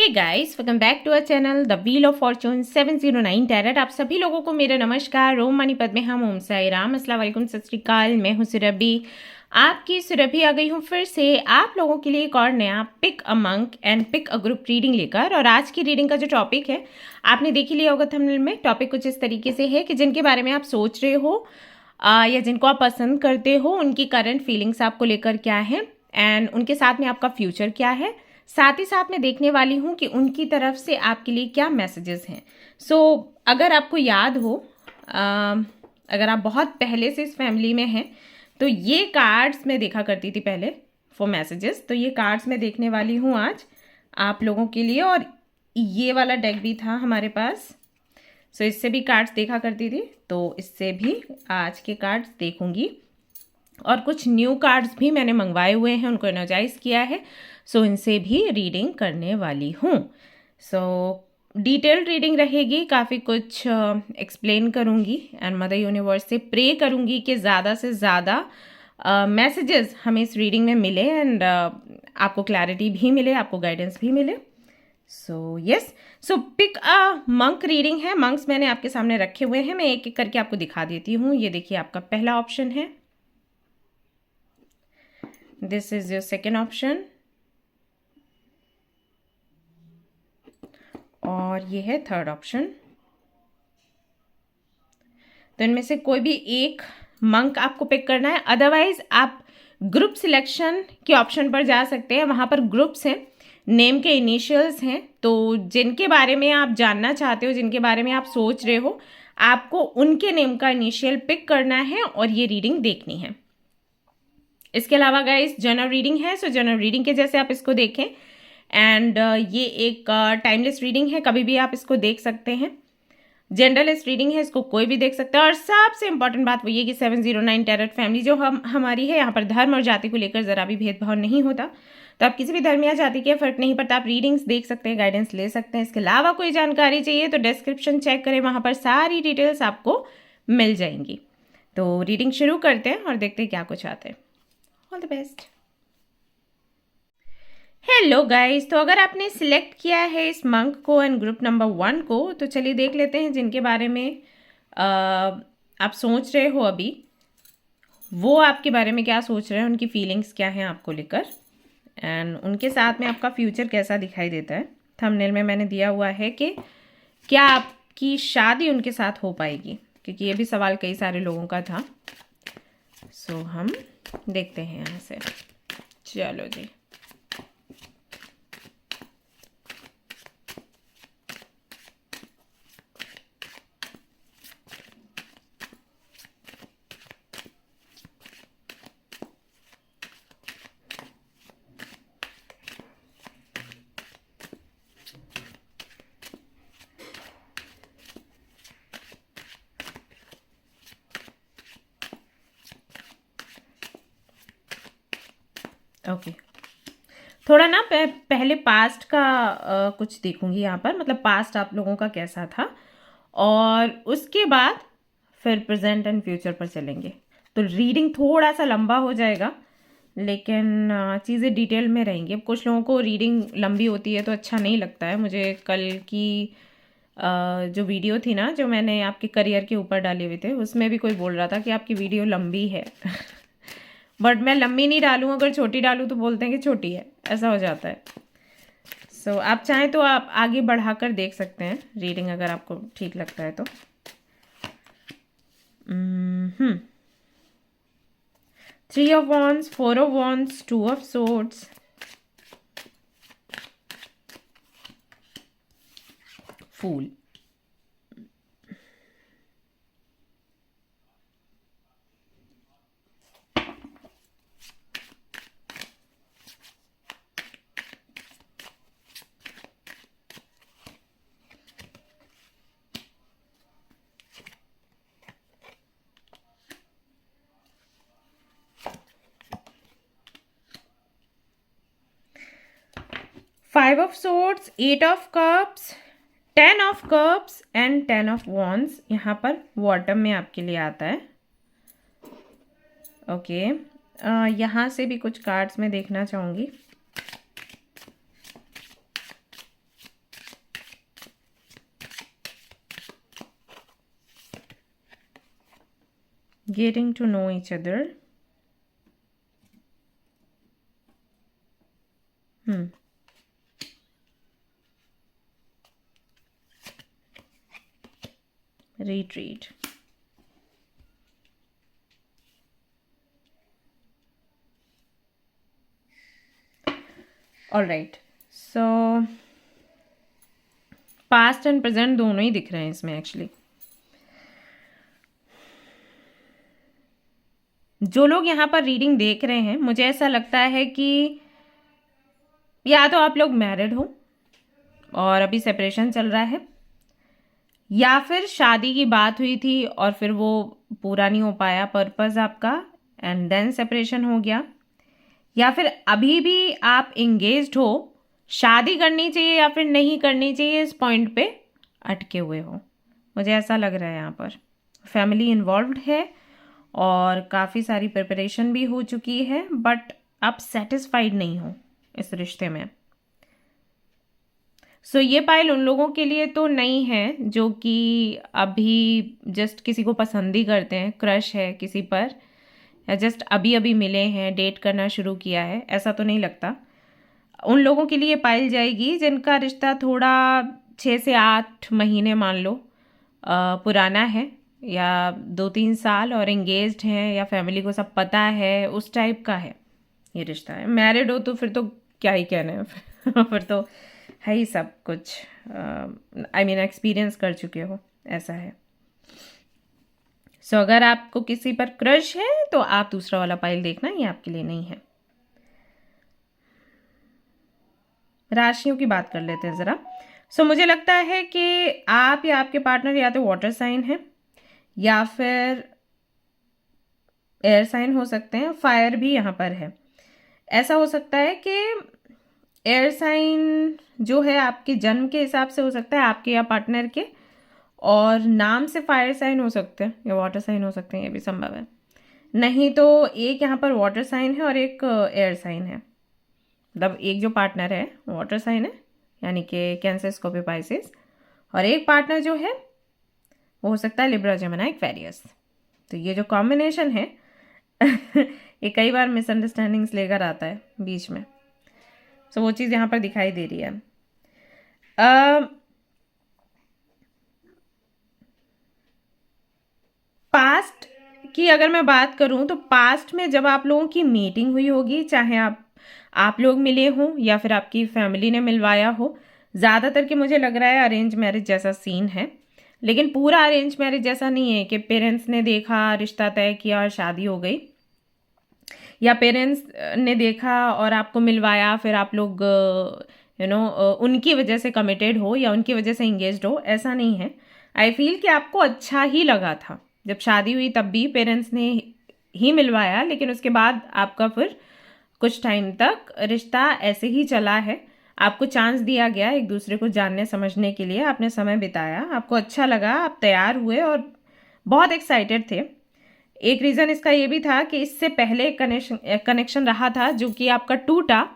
Hey guys, welcome back to our channel the wheel of fortune 709 tarot. आप सभी लोगों को मेरा नमस्कार। ओम मणि पद्मे हम ओम साई राम, अस्सलाम वालेकुम, सत श्री अकाल। मैं हूं सुरभि, आपकी सुरभि आ गई हूं फिर से आप लोगों के लिए एक और नया pick a monk and pick a group reading लेकर। और आज की रीडिंग का जो टॉपिक है आपने देख ही लिया होगा थंबनेल में। टॉपिक कुछ इस तरीके से है कि जिनके बारे में आप सोच रहे हो या जिनको आप पसंद करते हो, उनकी करंट फीलिंग्स आपको लेकर क्या है एंड उनके साथ में आपका फ्यूचर क्या है। साथ ही साथ मैं देखने वाली हूँ कि उनकी तरफ से आपके लिए क्या मैसेजेस हैं। अगर आपको याद हो, अगर आप बहुत पहले से इस फैमिली में हैं तो ये कार्ड्स मैं देखा करती थी पहले फॉर मैसेजेस। तो ये कार्ड्स मैं देखने वाली हूँ आज आप लोगों के लिए। और ये वाला डेक भी था हमारे पास, इससे भी कार्ड्स देखा करती थी, तो इससे भी आज के कार्ड्स देखूंगी। और कुछ न्यू कार्ड्स भी मैंने मंगवाए हुए हैं, उनको एनर्जाइज किया है, इनसे भी रीडिंग करने वाली हूँ। डिटेल्ड रीडिंग रहेगी, काफ़ी कुछ एक्सप्लेन करूँगी एंड मदर यूनिवर्स से प्रे करूँगी कि ज़्यादा से ज़्यादा मैसेजेस हमें इस रीडिंग में मिले एंड आपको क्लैरिटी भी मिले, आपको गाइडेंस भी मिले। पिक अ मंक रीडिंग है। मंक्स मैंने आपके सामने रखे हुए हैं, मैं एक एक करके आपको दिखा देती हूँ। ये देखिए, आपका पहला ऑप्शन है, this is your second option, और ये है थर्ड ऑप्शन। तो इनमें से कोई भी एक मंक आपको पिक करना है, अदरवाइज आप ग्रुप सिलेक्शन के ऑप्शन पर जा सकते हैं। वहाँ पर ग्रुप्स हैं, नेम के इनिशियल्स हैं, तो जिनके बारे में आप जानना चाहते हो, जिनके बारे में आप सोच रहे हो, आपको उनके नेम का इनिशियल पिक करना है और ये रीडिंग देखनी है। इसके अलावा गाइस जनरल रीडिंग है, जनरल रीडिंग के जैसे आप इसको देखें एंड ये एक टाइमलेस रीडिंग है, कभी भी आप इसको देख सकते हैं। जनरलेस रीडिंग है, इसको कोई भी देख सकता है। और सबसे इंपॉर्टेंट बात वो ये कि 709 टैरेट फैमिली जो हमारी है, यहाँ पर धर्म और जाति को लेकर ज़रा भी भेदभाव नहीं होता। तो आप किसी भी धर्म या जाति के फर्क नहीं पड़ता, आप रीडिंग्स देख सकते हैं, गाइडेंस ले सकते हैं। इसके अलावा कोई जानकारी चाहिए तो डिस्क्रिप्शन चेक करें, वहाँ पर सारी डिटेल्स आपको मिल जाएंगी। तो रीडिंग शुरू करते हैं और देखते हैं क्या कुछ आते हैं। All the best. Hello guys, तो अगर आपने सिलेक्ट किया है इस मंक को एंड ग्रुप नंबर 1 को, तो चलिए देख लेते हैं जिनके बारे में आप सोच रहे हो अभी, वो आपके बारे में क्या सोच रहे हैं, उनकी फीलिंग्स क्या हैं आपको लेकर एंड उनके साथ में आपका फ्यूचर कैसा दिखाई देता है। थंबनेल में मैंने दिया हुआ है कि क्या आपकी शादी उनके साथ हो पाएगी, क्योंकि ये भी सवाल कई सारे लोगों का था। हम देखते हैं यहाँ से। चलो जी, ओके। थोड़ा ना पहले पास्ट का कुछ देखूंगी यहाँ पर, मतलब पास्ट आप लोगों का कैसा था, और उसके बाद फिर प्रेजेंट एंड फ्यूचर पर चलेंगे। तो रीडिंग थोड़ा सा लंबा हो जाएगा, लेकिन चीज़ें डिटेल में रहेंगी। अब कुछ लोगों को रीडिंग लंबी होती है तो अच्छा नहीं लगता है। मुझे कल की जो वीडियो थी ना, जो मैंने आपके करियर के ऊपर डाले हुए थे, उसमें भी कोई बोल रहा था कि आपकी वीडियो लंबी है बट मैं लंबी नहीं डालूँ, अगर छोटी डालूँ तो बोलते हैं कि छोटी है, ऐसा हो जाता है। आप चाहें तो आप आगे बढ़ाकर देख सकते हैं रीडिंग, अगर आपको ठीक लगता है तो। 3 of Wands, 4 of Wands, 2 of Swords, Fool. Five of Swords, 8 of Cups, 10 of Cups and 10 of Wands यहाँ पर बॉटम में आपके लिए आता है। ओके, यहाँ से भी कुछ कार्ड्स मैं देखना चाहूँगी। getting to know each other. Retreat. All right, so past and present दोनों ही दिख रहे हैं इसमें एक्चुअली. जो लोग यहाँ पर रीडिंग देख रहे हैं, मुझे ऐसा लगता है कि या तो आप लोग मैरिड हो और अभी सेपरेशन चल रहा है, या फिर शादी की बात हुई थी और फिर वो पूरा नहीं हो पाया पर्पस आपका, एंड देन सेपरेशन हो गया, या फिर अभी भी आप एंगेज्ड हो, शादी करनी चाहिए या फिर नहीं करनी चाहिए इस पॉइंट पे अटके हुए हो. मुझे ऐसा लग रहा है यहाँ पर फैमिली इन्वॉल्व्ड है और काफ़ी सारी प्रिपरेशन भी हो चुकी है, बट आप सेटिस्फाइड नहीं हो इस रिश्ते में. सो ये पाइल उन लोगों के लिए तो नहीं है जो कि अभी जस्ट किसी को पसंद ही करते हैं, क्रश है किसी पर, या जस्ट अभी अभी मिले हैं, डेट करना शुरू किया है, ऐसा तो नहीं लगता. उन लोगों के लिए पाइल जाएगी जिनका रिश्ता थोड़ा 6 से 8 महीने मान लो पुराना है, या 2-3 साल, और एंगेज्ड हैं, या फैमिली को सब पता है, उस टाइप का है ये रिश्ता है. मैरिड हो तो फिर तो क्या ही कहना है फिर तो है ही सब कुछ, आई मीन एक्सपीरियंस कर चुके हो, ऐसा है. सो अगर आपको किसी पर क्रश है तो आप दूसरा वाला पाइल देखना, ये आपके लिए नहीं है. राशियों की बात कर लेते हैं ज़रा. सो मुझे लगता है कि आप या आपके पार्टनर या तो वाटर साइन है या फिर एयर साइन हो सकते हैं, फायर भी यहाँ पर है. ऐसा हो सकता है कि एयर साइन जो है आपके जन्म के हिसाब से हो सकता है, आपके या पार्टनर के, और नाम से फायर साइन हो सकते हैं या वाटर साइन हो सकते हैं, ये भी संभव है. नहीं तो एक यहाँ पर वाटर साइन है और एक एयर साइन है. मतलब एक जो पार्टनर है वाटर साइन है, यानी कि कैंसर, स्कॉर्पियो, पाइसेस, और एक पार्टनर जो है वो हो सकता है लिब्रा, जेमिनी, एक्वेरियस. तो ये जो कॉम्बिनेशन है ये कई बार मिसअंडरस्टैंडिंग्स लेकर आता है बीच में. सो वो चीज़ यहाँ पर दिखाई दे रही है. पास्ट की अगर मैं बात करूँ तो पास्ट में जब आप लोगों की मीटिंग हुई होगी, चाहे आप लोग मिले हों या फिर आपकी फैमिली ने मिलवाया हो, ज़्यादातर कि मुझे लग रहा है अरेंज मैरिज जैसा सीन है. लेकिन पूरा अरेंज मैरिज जैसा नहीं है कि पेरेंट्स ने देखा, रिश्ता तय किया और शादी हो गई, या पेरेंट्स ने देखा और आपको मिलवाया, फिर आप लोग उनकी वजह से कमिटेड हो या उनकी वजह से इंगेज्ड हो, ऐसा नहीं है. आई फील कि आपको अच्छा ही लगा था जब शादी हुई, तब भी पेरेंट्स ने ही मिलवाया, लेकिन उसके बाद आपका फिर कुछ टाइम तक रिश्ता ऐसे ही चला है. आपको चांस दिया गया एक दूसरे को जानने समझने के लिए, आपने समय बिताया, आपको अच्छा लगा, आप तैयार हुए और बहुत एक्साइटेड थे. एक रीज़न इसका ये भी था कि इससे पहले कनेक्शन रहा था जो कि आपका टूटा,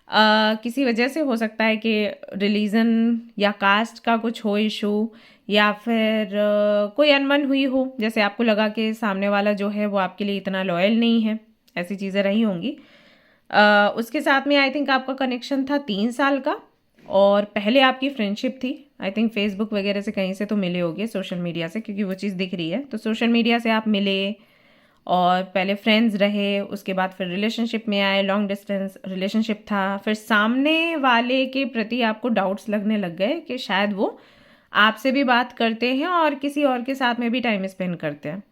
किसी वजह से. हो सकता है कि रिलीजन या कास्ट का कुछ हो इशू, या फिर कोई अनबन हुई हो, जैसे आपको लगा कि सामने वाला जो है वो आपके लिए इतना लॉयल नहीं है, ऐसी चीज़ें रही होंगी. उसके साथ में आई थिंक आपका कनेक्शन था 3 साल का, और पहले आपकी फ्रेंडशिप थी. आई थिंक फेसबुक वगैरह से कहीं से तो मिले होंगे, सोशल मीडिया से, क्योंकि वो चीज़ दिख रही है. तो सोशल मीडिया से आप मिले और पहले फ्रेंड्स रहे, उसके बाद फिर रिलेशनशिप में आए, लॉन्ग डिस्टेंस रिलेशनशिप था. फिर सामने वाले के प्रति आपको डाउट्स लगने लग गए कि शायद वो आपसे भी बात करते हैं और किसी और के साथ में भी टाइम स्पेंड करते हैं.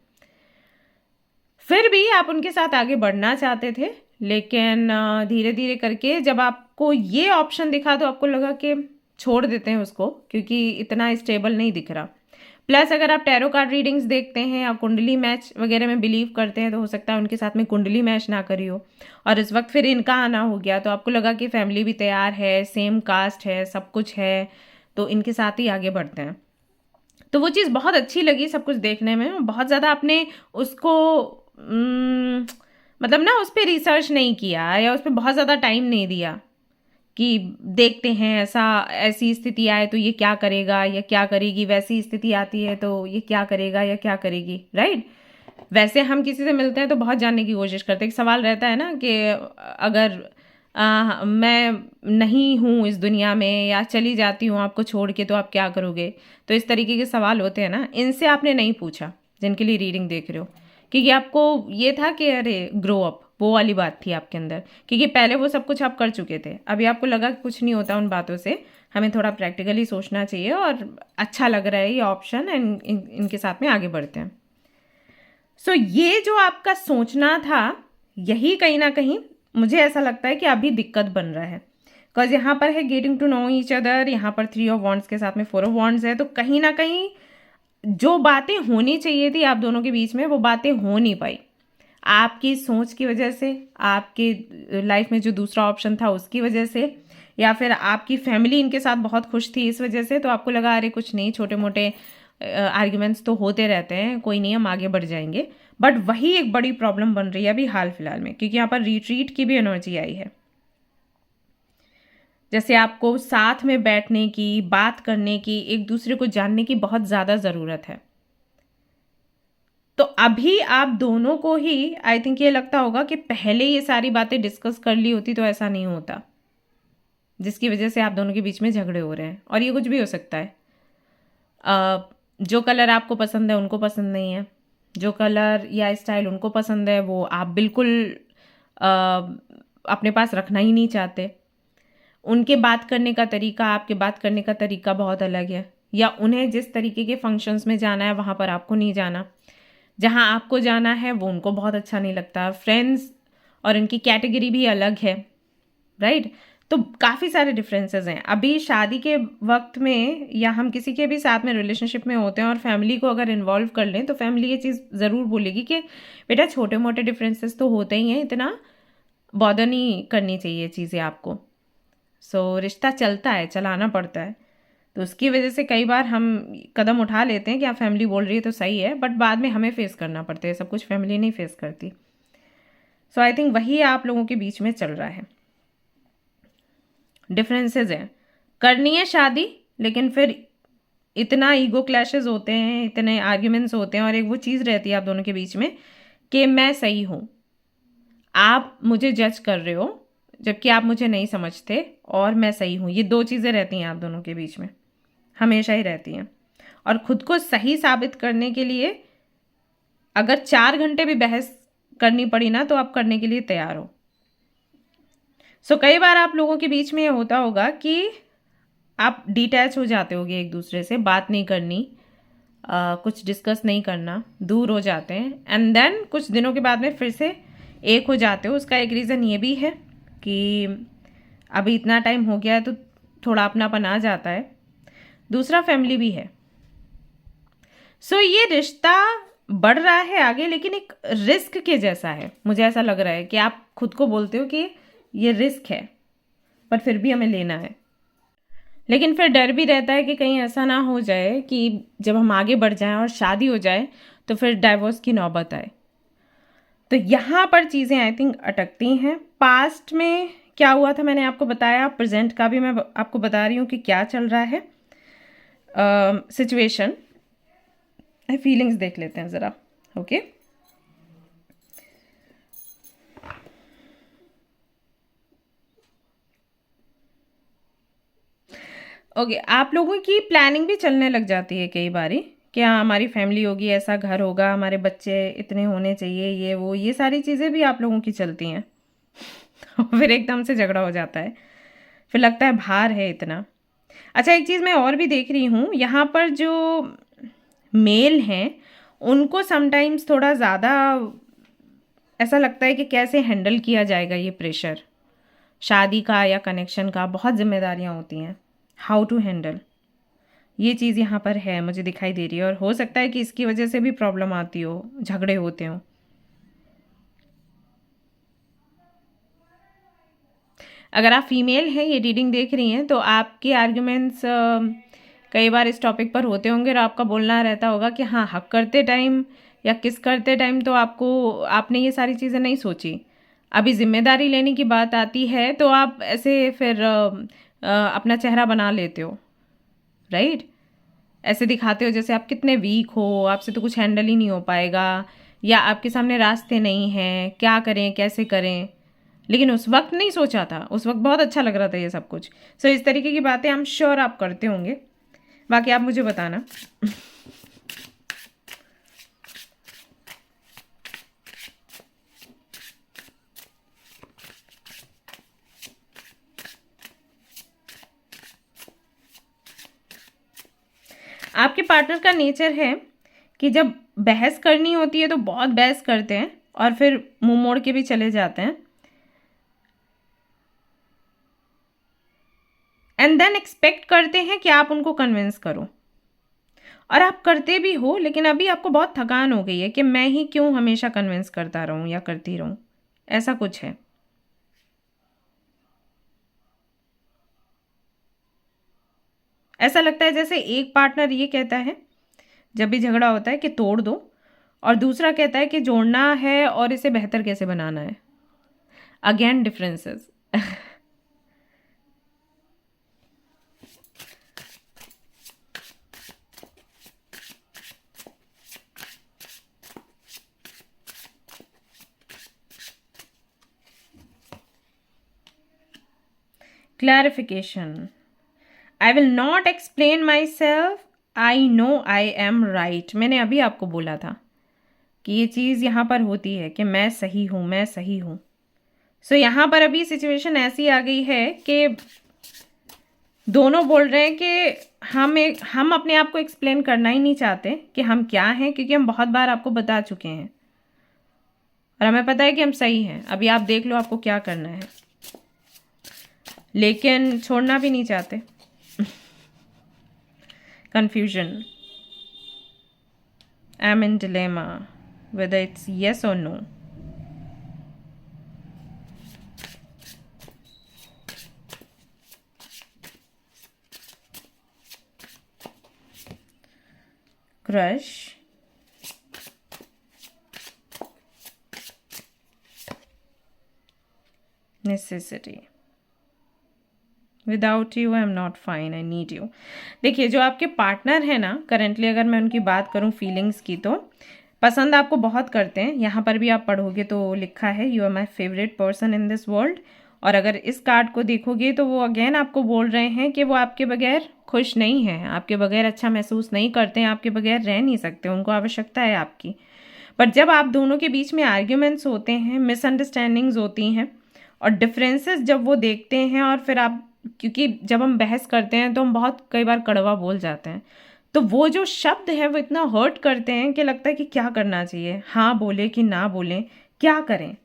फिर भी आप उनके साथ आगे बढ़ना चाहते थे, लेकिन धीरे धीरे करके जब आपको ये ऑप्शन दिखा तो आपको लगा कि छोड़ देते हैं उसको, क्योंकि इतना स्टेबल नहीं दिख रहा. प्लस अगर आप टैरो कार्ड रीडिंग्स देखते हैं या कुंडली मैच वगैरह में बिलीव करते हैं, तो हो सकता है उनके साथ में कुंडली मैच ना करी हो, और इस वक्त फिर इनका आना हो गया, तो आपको लगा कि फैमिली भी तैयार है, सेम कास्ट है, सब कुछ है, तो इनके साथ ही आगे बढ़ते हैं. तो वो चीज़ बहुत अच्छी लगी सब कुछ देखने में. बहुत ज़्यादा आपने उसको मतलब ना उस पर रिसर्च नहीं किया या उस पर बहुत ज़्यादा टाइम नहीं दिया कि देखते हैं ऐसी स्थिति आए तो ये क्या करेगा या क्या करेगी, वैसी स्थिति आती है तो ये क्या करेगा या क्या करेगी, राइट. वैसे हम किसी से मिलते हैं तो बहुत जानने की कोशिश करते हैं। एक सवाल रहता है ना कि अगर मैं नहीं हूँ इस दुनिया में या चली जाती हूँ आपको छोड़ के तो आप क्या करोगे? तो इस तरीके के सवाल होते हैं ना, इनसे आपने नहीं पूछा जिनके लिए रीडिंग देख रहे हो, क्योंकि आपको ये था कि अरे ग्रो अप, वो वाली बात थी आपके अंदर, क्योंकि पहले वो सब कुछ आप कर चुके थे। अभी आपको लगा कि कुछ नहीं होता उन बातों से, हमें थोड़ा प्रैक्टिकली सोचना चाहिए और अच्छा लग रहा है ये ऑप्शन, एंड इनके साथ में आगे बढ़ते हैं। सो ये जो आपका सोचना था, यही कहीं ना कहीं मुझे ऐसा लगता है कि अभी दिक्कत बन रहा है। बिकॉज यहाँ पर है getting to know each other, यहाँ पर 3 ऑफ वॉन्ड्स के साथ में 4 ऑफ वॉन्ड्स है, तो कहीं ना कहीं जो बातें होनी चाहिए थी आप दोनों के बीच में, वो बातें हो नहीं पाई। आपकी सोच की वजह से, आपके लाइफ में जो दूसरा ऑप्शन था उसकी वजह से, या फिर आपकी फैमिली इनके साथ बहुत खुश थी इस वजह से, तो आपको लगा अरे कुछ नहीं, छोटे मोटे आर्ग्यूमेंट्स तो होते रहते हैं, कोई नहीं, हम आगे बढ़ जाएंगे। बट वही एक बड़ी प्रॉब्लम बन रही है अभी हाल फिलहाल में, क्योंकि यहाँ पर रिट्रीट की भी एनर्जी आई है। जैसे आपको साथ में बैठने की, बात करने की, एक दूसरे को जानने की बहुत ज़्यादा ज़रूरत है। तो अभी आप दोनों को ही आई थिंक ये लगता होगा कि पहले ये सारी बातें डिस्कस कर ली होती तो ऐसा नहीं होता, जिसकी वजह से आप दोनों के बीच में झगड़े हो रहे हैं। और ये कुछ भी हो सकता है। जो कलर आपको पसंद है उनको पसंद नहीं है, जो कलर या स्टाइल उनको पसंद है वो आप बिल्कुल अपने पास रखना ही नहीं चाहते। उनके बात करने का तरीका, आपके बात करने का तरीका बहुत अलग है, या उन्हें जिस तरीके के फंक्शंस में जाना है वहाँ पर आपको नहीं जाना, जहाँ आपको जाना है वो उनको बहुत अच्छा नहीं लगता। फ्रेंड्स और इनकी कैटेगरी भी अलग है, राइट? तो काफ़ी सारे डिफरेंसेस हैं। अभी शादी के वक्त में या हम किसी के भी साथ में रिलेशनशिप में होते हैं और फैमिली को अगर इन्वॉल्व कर लें तो फैमिली ये चीज़ ज़रूर बोलेगी कि बेटा छोटे मोटे डिफरेंसेस तो होते ही हैं, इतना बॉदर नहीं करनी चाहिए चीज़ें आपको। सो रिश्ता चलता है, चलाना पड़ता है, तो उसकी वजह से कई बार हम कदम उठा लेते हैं कि आप फैमिली बोल रही है तो सही है, बट बाद में हमें फेस करना पड़ता है, सब कुछ फैमिली नहीं फेस करती। सो आई थिंक वही आप लोगों के बीच में चल रहा है, डिफरेंसेस हैं। करनी है शादी, लेकिन फिर इतना ईगो क्लैशेस होते हैं, इतने आर्ग्यूमेंट्स होते हैं, और एक वो चीज़ रहती है आप दोनों के बीच में कि मैं सही हूँ, आप मुझे जज कर रहे हो जबकि आप मुझे नहीं समझते, और मैं सही हूँ। ये दो चीज़ें रहती हैं आप दोनों के बीच में, हमेशा ही रहती हैं। और खुद को सही साबित करने के लिए अगर 4 घंटे भी बहस करनी पड़ी ना, तो आप करने के लिए तैयार हो। सो कई बार आप लोगों के बीच में ये होता होगा कि आप डिटैच हो जाते होगे एक दूसरे से, बात नहीं करनी, कुछ डिस्कस नहीं करना, दूर हो जाते हैं, एंड देन कुछ दिनों के बाद में फिर से एक हो जाते हो। उसका एक रीज़न ये भी है कि अभी इतना टाइम हो गया है तो थोड़ा अपनापन आ जाता है। दूसरा फैमिली भी है। सो ये रिश्ता बढ़ रहा है आगे, लेकिन एक रिस्क के जैसा है। मुझे ऐसा लग रहा है कि आप खुद को बोलते हो कि ये रिस्क है, बट फिर भी हमें लेना है। लेकिन फिर डर भी रहता है कि कहीं ऐसा ना हो जाए कि जब हम आगे बढ़ जाएं और शादी हो जाए तो फिर डाइवोर्स की नौबत आए। तो यहाँ पर चीज़ें आई थिंक अटकती हैं। पास्ट में क्या हुआ था मैंने आपको बताया, प्रेजेंट का भी मैं आपको बता रही हूँ कि क्या चल रहा है सिचुएशन। फीलिंग्स देख लेते हैं ज़रा, ओके। ओके, आप लोगों की प्लानिंग भी चलने लग जाती है कई बारी कि हाँ हमारी फैमिली होगी, ऐसा घर होगा, हमारे बच्चे इतने होने चाहिए, ये वो, ये सारी चीज़ें भी आप लोगों की चलती हैं। फिर एकदम से झगड़ा हो जाता है, फिर लगता है भार है इतना। अच्छा, एक चीज़ मैं और भी देख रही हूँ, यहाँ पर जो मेल हैं उनको समटाइम्स थोड़ा ज़्यादा ऐसा लगता है कि कैसे हैंडल किया जाएगा ये प्रेशर, शादी का या कनेक्शन का, बहुत जिम्मेदारियाँ होती हैं, हाउ टू हैंडल, ये चीज़ यहाँ पर है, मुझे दिखाई दे रही है। और हो सकता है कि इसकी वजह से भी प्रॉब्लम आती हो, झगड़े होते हो। अगर आप फीमेल हैं, ये रीडिंग देख रही हैं, तो आपके आर्ग्यूमेंट्स कई बार इस टॉपिक पर होते होंगे और आपका बोलना रहता होगा कि हाँ हक करते टाइम या किस करते टाइम तो आपने ये सारी चीज़ें नहीं सोची। अभी जिम्मेदारी लेने की बात आती है तो आप ऐसे फिर अपना चेहरा बना लेते हो, राइट? ऐसे दिखाते हो जैसे आप कितने वीक हो, आपसे तो कुछ हैंडल ही नहीं हो पाएगा, या आपके सामने रास्ते नहीं हैं, क्या करें कैसे करें, लेकिन उस वक्त नहीं सोचा था, उस वक्त बहुत अच्छा लग रहा था ये सब कुछ। सो इस तरीके की बातें आई एम श्योर आप करते होंगे, बाकी आप मुझे बताना। आपके पार्टनर का नेचर है कि जब बहस करनी होती है तो बहुत बहस करते हैं और फिर मुंह मोड़ के भी चले जाते हैं, एंड देन एक्सपेक्ट करते हैं कि आप उनको कन्विंस करो, और आप करते भी हो, लेकिन अभी आपको बहुत थकान हो गई है कि मैं ही क्यों हमेशा कन्विंस करता रहूं या करती रहूं, ऐसा कुछ है। ऐसा लगता है जैसे एक पार्टनर ये कहता है जब भी झगड़ा होता है कि तोड़ दो, और दूसरा कहता है कि जोड़ना है और इसे बेहतर कैसे बनाना है। Again differences. Clarification. I will not explain myself. I know I am right. मैंने अभी आपको बोला था कि ये चीज़ यहाँ पर होती है कि मैं सही हूँ, मैं सही हूँ। सो यहाँ पर अभी सिचुएशन ऐसी आ गई है कि दोनों बोल रहे हैं कि हम अपने आप को एक्सप्लेन करना ही नहीं चाहते कि हम क्या हैं, क्योंकि हम बहुत बार आपको बता चुके हैं और हमें पता है कि हम सही हैं। अभी आप देख लो आपको क्या करना है, लेकिन छोड़ना भी नहीं चाहते। confusion. I'm in dilemma whether it's yes or no. Crush. Necessity. Without you I am not fine, I need you. देखिए जो आपके पार्टनर है ना, करेंटली अगर मैं उनकी बात करूँ फीलिंग्स की, तो पसंद आपको बहुत करते हैं। यहाँ पर भी आप पढ़ोगे तो लिखा है you are my favourite person in this world, और अगर इस कार्ड को देखोगे तो वो अगेन आपको बोल रहे हैं कि वो आपके बगैर खुश नहीं है, आपके बगैर अच्छा महसूस नहीं करते हैं, आपके बगैर रह नहीं सकते, उनको आवश्यकता है आपकी। बट जब आप दोनों के बीच में आर्ग्यूमेंट्स होते हैं, मिसअंडरस्टैंडिंग्स होती हैं और डिफरेंसेस जब वो देखते हैं, और फिर आप, क्योंकि जब हम बहस करते हैं तो हम बहुत कई बार कड़वा बोल जाते हैं, तो वो जो शब्द है वो इतना हर्ट करते हैं कि लगता है कि क्या करना चाहिए, हाँ बोले कि ना बोलें, क्या करें,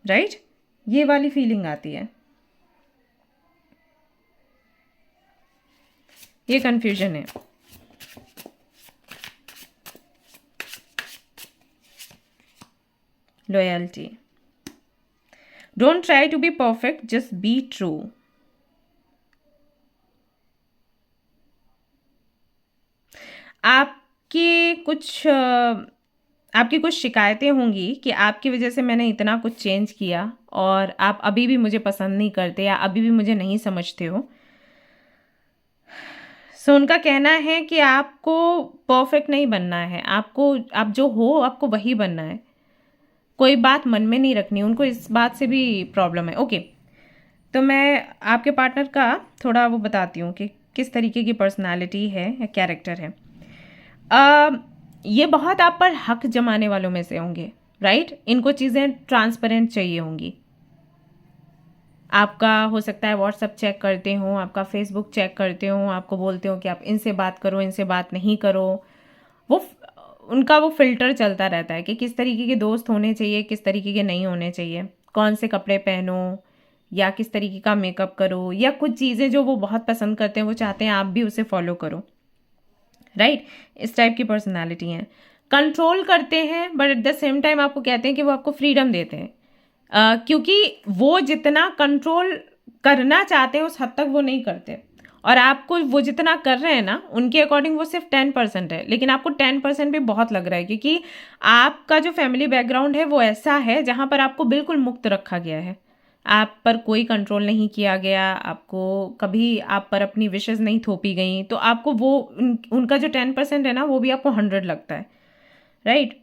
राइट? ये वाली फीलिंग आती है, ये कंफ्यूजन है। Loyalty. Don't try to be perfect, just be true. आपकी कुछ शिकायतें होंगी कि आपकी वजह से मैंने इतना कुछ चेंज किया और आप अभी भी मुझे पसंद नहीं करते या अभी भी मुझे नहीं समझते हो। सो उनका कहना है कि आपको परफेक्ट नहीं बनना है, आप जो हो आपको वही बनना है, कोई बात मन में नहीं रखनी, उनको इस बात से भी प्रॉब्लम है। ओके, तो मैं आपके पार्टनर का थोड़ा वो बताती हूँ कि किस तरीके की पर्सनालिटी है या कैरेक्टर है। ये बहुत आप पर हक जमाने वालों में से होंगे, राइट? इनको चीज़ें ट्रांसपेरेंट चाहिए होंगी। आपका हो सकता है व्हाट्सएप चेक करते हो, आपका फेसबुक चेक करते हो, आपको बोलते हो कि आप इनसे बात करो, इनसे बात नहीं करो। उनका वो फिल्टर चलता रहता है कि किस तरीके के दोस्त होने चाहिए, किस तरीके के नहीं होने चाहिए, कौन से कपड़े पहनो या किस तरीके का मेकअप करो, या कुछ चीज़ें जो वो बहुत पसंद करते हैं वो चाहते हैं आप भी उसे फॉलो करो, राइट? इस टाइप की पर्सनालिटी है। कंट्रोल करते हैं but at the same time आपको कहते हैं कि वो आपको फ्रीडम देते हैं, क्योंकि वो जितना कंट्रोल करना चाहते हैं उस हद तक वो नहीं करते, और आपको वो जितना कर रहे हैं ना उनके अकॉर्डिंग वो सिर्फ 10% है, लेकिन आपको 10% भी बहुत लग रहा है, क्योंकि आपका जो फैमिली बैकग्राउंड है वो ऐसा है जहाँ पर आपको बिल्कुल मुक्त रखा गया है, आप पर कोई कंट्रोल नहीं किया गया, आपको कभी आप पर अपनी विशेज़ नहीं थोपी गई, तो आपको वो उनका जो 10% है ना वो भी आपको 100 लगता है, राइट।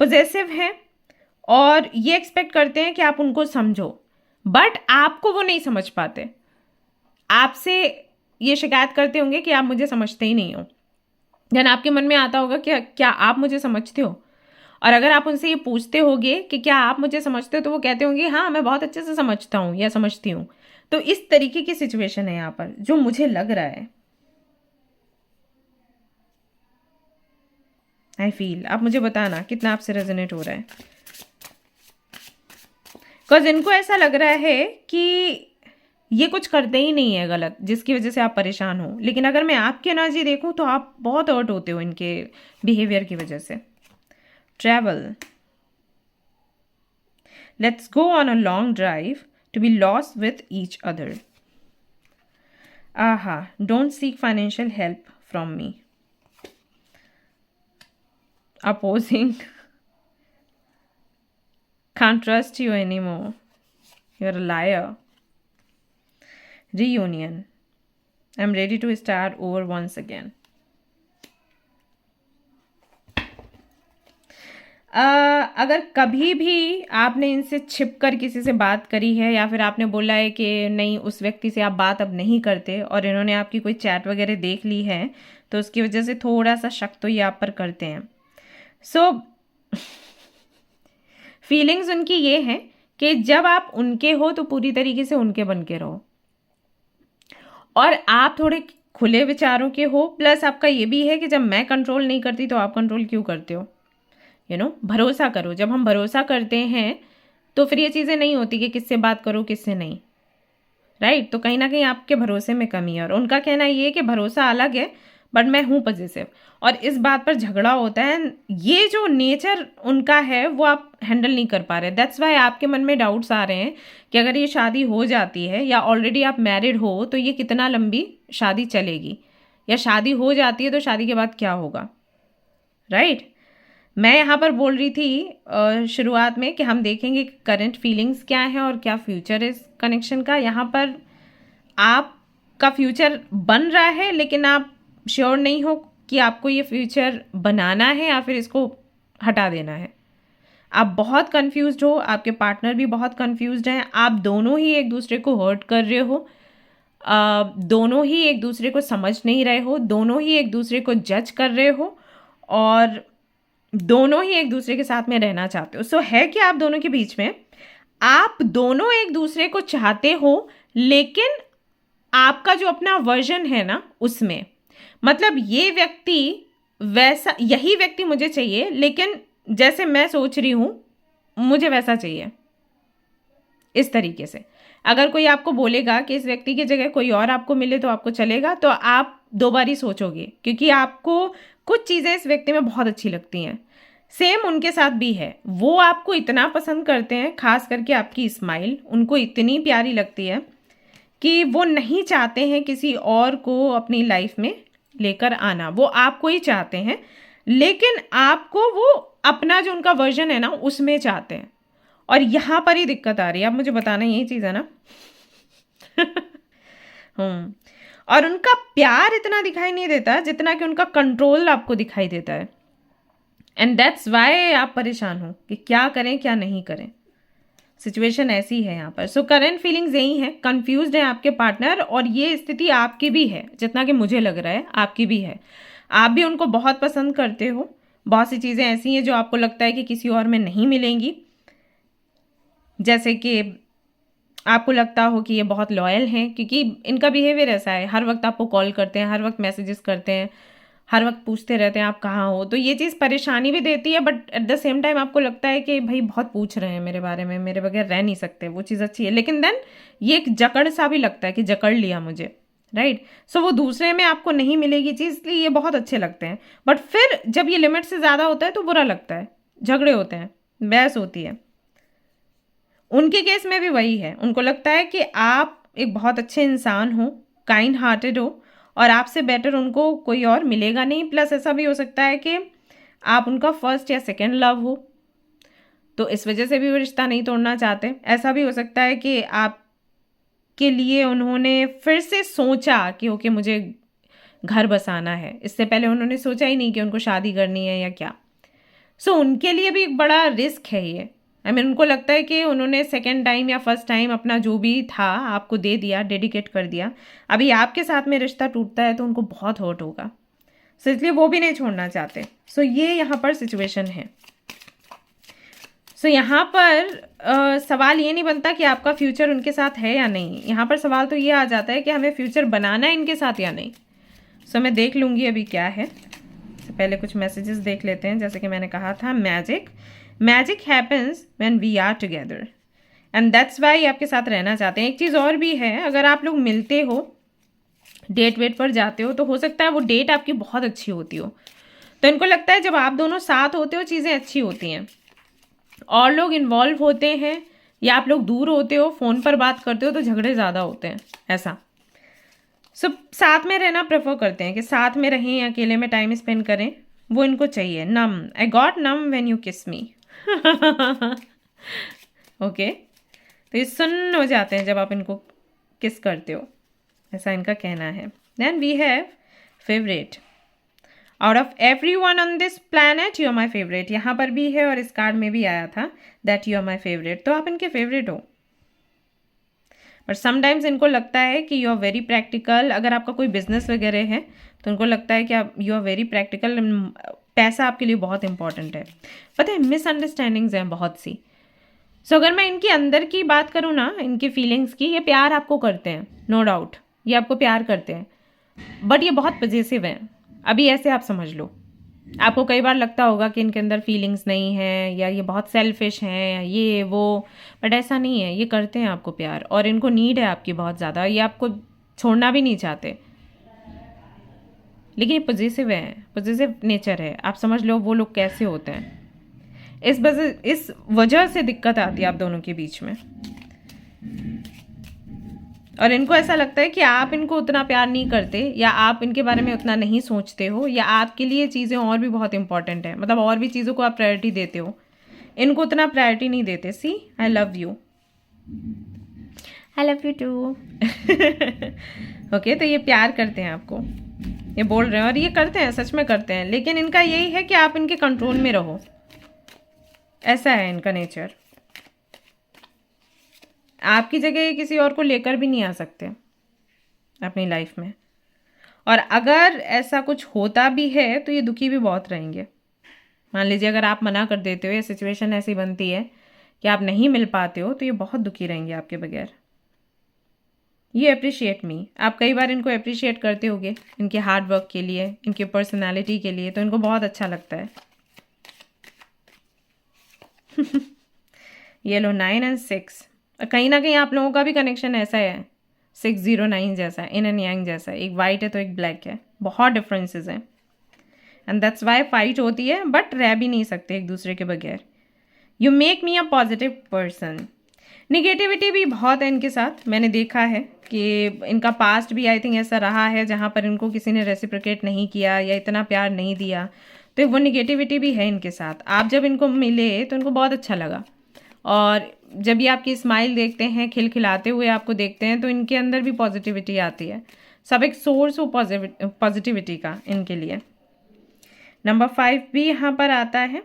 पॉसेसिव हैं और ये एक्सपेक्ट करते हैं कि आप उनको समझो, बट आपको वो नहीं समझ पाते। आपसे ये शिकायत करते होंगे कि आप मुझे समझते ही नहीं हो। देन आपके मन में आता होगा कि क्या आप मुझे समझते हो? और अगर आप उनसे ये पूछते होगे कि क्या आप मुझे समझते हो, तो वो कहते होंगे हाँ मैं बहुत अच्छे से समझता हूँ या समझती हूँ। तो इस तरीके की सिचुएशन है यहाँ पर जो मुझे लग रहा है। आई फील, आप मुझे बताना कितना आपसे रेजोनेट हो रहा है। बिकॉज इनको ऐसा लग रहा है कि ये कुछ करते ही नहीं है गलत जिसकी वजह से आप परेशान हो, लेकिन अगर मैं आपकी एनर्जी देखूं तो आप बहुत हर्ट होते हो इनके बिहेवियर की वजह से। Travel, let's go on a long drive to be lost with each other. Aha, don't seek financial help from me. Opposing, can't trust you anymore, you're a liar. Reunion, I'm ready to start over once again. अगर कभी भी आपने इनसे छिप कर किसी से बात करी है या फिर आपने बोला है कि नहीं उस व्यक्ति से आप बात अब नहीं करते और इन्होंने आपकी कोई चैट वगैरह देख ली है, तो उसकी वजह से थोड़ा सा शक तो ये आप पर करते हैं। सो फीलिंग्स उनकी ये हैं कि जब आप उनके हो तो पूरी तरीके से उनके बन के रहो, और आप थोड़े खुले विचारों के हो। प्लस आपका ये भी है कि जब मैं कंट्रोल नहीं करती तो आप कंट्रोल क्यों करते हो? भरोसा करो। जब हम भरोसा करते हैं तो फिर ये चीज़ें नहीं होती कि किससे बात करो किससे नहीं, राइट। तो कहीं ना कहीं आपके भरोसे में कमी है, और उनका कहना ये है कि भरोसा अलग है बट मैं हूँ पॉजिटिव, और इस बात पर झगड़ा होता है। ये जो नेचर उनका है वो आप हैंडल नहीं कर पा रहे। दैट्स वाई आपके मन में डाउट्स आ रहे हैं कि अगर ये शादी हो जाती है या ऑलरेडी आप मैरिड हो तो ये कितना लंबी शादी चलेगी, या शादी हो जाती है तो शादी के बाद क्या होगा, राइट। मैं यहाँ पर बोल रही थी शुरुआत में कि हम देखेंगे करंट फीलिंग्स क्या हैं और क्या फ्यूचर इस कनेक्शन का। यहाँ पर आपका फ्यूचर बन रहा है लेकिन आप श्योर नहीं हो कि आपको ये फ्यूचर बनाना है या फिर इसको हटा देना है। आप बहुत कंफ्यूज्ड हो, आपके पार्टनर भी बहुत कंफ्यूज्ड हैं। आप दोनों ही एक दूसरे को हर्ट कर रहे हो, दोनों ही एक दूसरे को समझ नहीं रहे हो, दोनों ही एक दूसरे को जज कर रहे हो, और दोनों ही एक दूसरे के साथ में रहना चाहते हो। सो है कि आप दोनों के बीच में आप दोनों एक दूसरे को चाहते हो, लेकिन आपका जो अपना वर्जन है ना उसमें, मतलब ये व्यक्ति वैसा, यही व्यक्ति मुझे चाहिए लेकिन जैसे मैं सोच रही हूँ मुझे वैसा चाहिए, इस तरीके से। अगर कोई आपको बोलेगा कि इस व्यक्ति की जगह कोई और आपको मिले तो आपको चलेगा, तो आप दो बार ही सोचोगे, क्योंकि आपको कुछ चीज़ें इस व्यक्ति में बहुत अच्छी लगती हैं। सेम उनके साथ भी है, वो आपको इतना पसंद करते हैं, खास करके आपकी स्माइल उनको इतनी प्यारी लगती है कि वो नहीं चाहते हैं किसी और को अपनी लाइफ में लेकर आना, वो आपको ही चाहते हैं, लेकिन आपको वो अपना जो उनका वर्जन है ना उसमें चाहते हैं। और यहाँ पर ही दिक्कत आ रही है। अब मुझे बताना यही चीज़ है ना। और उनका प्यार इतना दिखाई नहीं देता जितना कि उनका कंट्रोल आपको दिखाई देता है, एंड दैट्स वाई आप परेशान हो कि क्या करें क्या नहीं करें। सिचुएशन ऐसी है यहाँ पर। सो करंट फीलिंग्स यही है, कंफ्यूज्ड है आपके पार्टनर, और ये स्थिति आपकी भी है, जितना कि मुझे लग रहा है आपकी भी है। आप भी उनको बहुत पसंद करते हो, बहुत सी चीज़ें ऐसी हैं जो आपको लगता है कि किसी और में नहीं मिलेंगी, जैसे कि आपको लगता हो कि ये बहुत लॉयल हैं, क्योंकि इनका बिहेवियर ऐसा है, हर वक्त आपको कॉल करते हैं, हर वक्त मैसेजेस करते हैं, हर वक्त पूछते रहते हैं आप कहाँ हो। तो ये चीज़ परेशानी भी देती है, but at the same time आपको लगता है कि भाई बहुत पूछ रहे हैं मेरे बारे में, मेरे बगैर रह नहीं सकते, वो चीज़ अच्छी है। लेकिन देन ये एक जकड़ सा भी लगता है कि जकड़ लिया मुझे, राइट। सो वो दूसरे में आपको नहीं मिलेगी चीज़, इसलिए ये बहुत अच्छे लगते हैं, बट फिर जब ये लिमिट से ज़्यादा होता है तो बुरा लगता है, झगड़े होते हैं, बहस होती है। उनके केस में भी वही है, उनको लगता है कि आप एक बहुत अच्छे इंसान हो, काइंड हार्टेड हो, और आपसे बेटर उनको कोई और मिलेगा नहीं। प्लस ऐसा भी हो सकता है कि आप उनका फर्स्ट या सेकंड लव हो, तो इस वजह से भी वो रिश्ता नहीं तोड़ना चाहते। ऐसा भी हो सकता है कि आपके लिए उन्होंने फिर से सोचा कि ओके मुझे घर बसाना है, इससे पहले उन्होंने सोचा ही नहीं कि उनको शादी करनी है या क्या। सो उनके लिए भी एक बड़ा रिस्क है ये। आई मीन उनको लगता है कि उन्होंने सेकेंड टाइम या फर्स्ट टाइम अपना जो भी था आपको दे दिया, डेडिकेट कर दिया, अभी आपके साथ में रिश्ता टूटता है तो उनको बहुत हर्ट होगा। सो इसलिए वो भी नहीं छोड़ना चाहते। सो ये यहाँ पर सिचुएशन है। सो यहाँ पर सवाल ये नहीं बनता कि आपका फ्यूचर उनके साथ है या नहीं, यहाँ पर सवाल तो ये आ जाता है कि हमें फ्यूचर बनाना है इनके साथ या नहीं। सो मैं देख लूँगी अभी क्या है। पहले कुछ मैसेजेस देख लेते हैं। जैसे कि मैंने कहा था, magic happens when we are together and that's why आपके साथ रहना चाहते हैं। एक चीज़ और भी है, अगर आप लोग मिलते हो, डेट वेट पर जाते हो, तो हो सकता है वो डेट आपकी बहुत अच्छी होती हो। तो इनको लगता है जब आप दोनों साथ होते हो चीज़ें अच्छी होती हैं। और लोग इन्वॉल्व होते हैं या आप लोग दूर होते हो, फ़ोन पर बात करते हो, तो झगड़े ज़्यादा होते हैं ऐसा। सब साथ में रहना प्रेफर करते हैं कि साथ में रहें, अकेले में टाइम स्पेंड करें, वो इनको चाहिए। Numb, I got numb when you kiss me. Okay, तो ये सुन्न हो जाते हैं जब आप इनको किस करते हो, ऐसा इनका कहना है। Then we have favourite. Out of every one on this planet you are my favourite. यहाँ पर भी है और इस कार्ड में भी आया था that you are my favourite. तो आप इनके फेवरेट हो। बट समटाइम्स इनको लगता है कि यू आर वेरी प्रैक्टिकल। अगर आपका कोई बिजनेस वगैरह है तो उनको लगता है कि आप यू आर वेरी प्रैक्टिकल, पैसा आपके लिए बहुत इंपॉर्टेंट है। पता है मिसअंडरस्टैंडिंग्स हैं बहुत सी। सो अगर मैं इनके अंदर की बात करूँ ना, इनकी फीलिंग्स की, ये प्यार आपको करते हैं, नो डाउट, ये आपको प्यार करते हैं, बट ये बहुत पॉजिटिव हैं। अभी ऐसे आप समझ लो, आपको कई बार लगता होगा कि इनके अंदर फीलिंग्स नहीं है या ये बहुत सेल्फिश हैं, ये वो, बट ऐसा नहीं है। ये करते हैं आपको प्यार और इनको नीड है आपकी बहुत ज़्यादा। ये आपको छोड़ना भी नहीं चाहते, लेकिन ये पॉजिटिव है, पॉजिटिव नेचर है। आप समझ लो वो लोग कैसे होते हैं। इस वजह से दिक्कत आती है आप दोनों के बीच में। और इनको ऐसा लगता है कि आप इनको उतना प्यार नहीं करते या आप इनके बारे में उतना नहीं सोचते हो या आपके लिए चीज़ें और भी बहुत इंपॉर्टेंट है, मतलब और भी चीज़ों को आप प्रायोरिटी देते हो, इनको उतना प्रायोरिटी नहीं देते। See, I love you, I love you too. Okay, तो ये प्यार करते हैं आपको, ये बोल रहे हैं और ये करते हैं, सच में करते हैं, लेकिन इनका यही है कि आप इनके कंट्रोल में रहो। ऐसा है इनका नेचर। आपकी जगह ये किसी और को लेकर भी नहीं आ सकते अपनी लाइफ में। और अगर ऐसा कुछ होता भी है तो ये दुखी भी बहुत रहेंगे। मान लीजिए अगर आप मना कर देते हो या सिचुएशन ऐसी बनती है कि आप नहीं मिल पाते हो, तो ये बहुत दुखी रहेंगे आपके बगैर। ये अप्रिशिएट मी, आप कई बार इनको अप्रिशिएट करते होगे इनके हार्ड वर्क के लिए, इनके पर्सनालिटी के लिए, तो इनको बहुत अच्छा लगता है। ये लो 9 और 6, कहीं ना कहीं आप लोगों का भी कनेक्शन ऐसा है, 609 जैसा, इन एंड यांग जैसा। एक वाइट है तो एक ब्लैक है, बहुत डिफरेंसेस हैं एंड दैट्स वाई फाइट होती है, बट रह भी नहीं सकते एक दूसरे के बगैर। You make me a positive person. Negativity भी बहुत है इनके साथ, मैंने देखा है कि इनका पास्ट भी आई थिंक ऐसा रहा है जहाँ पर इनको किसी ने रेसिप्रोकेट नहीं किया या इतना प्यार नहीं दिया, तो वो निगेटिविटी भी है इनके साथ। आप जब इनको मिले तो इनको बहुत अच्छा लगा, और जब ये आपकी स्माइल देखते हैं, खिलखिलाते हुए आपको देखते हैं, तो इनके अंदर भी पॉजिटिविटी आती है। सब एक सोर्स हो पॉजिटिविटी का इनके लिए। नंबर 5 भी यहाँ पर आता है,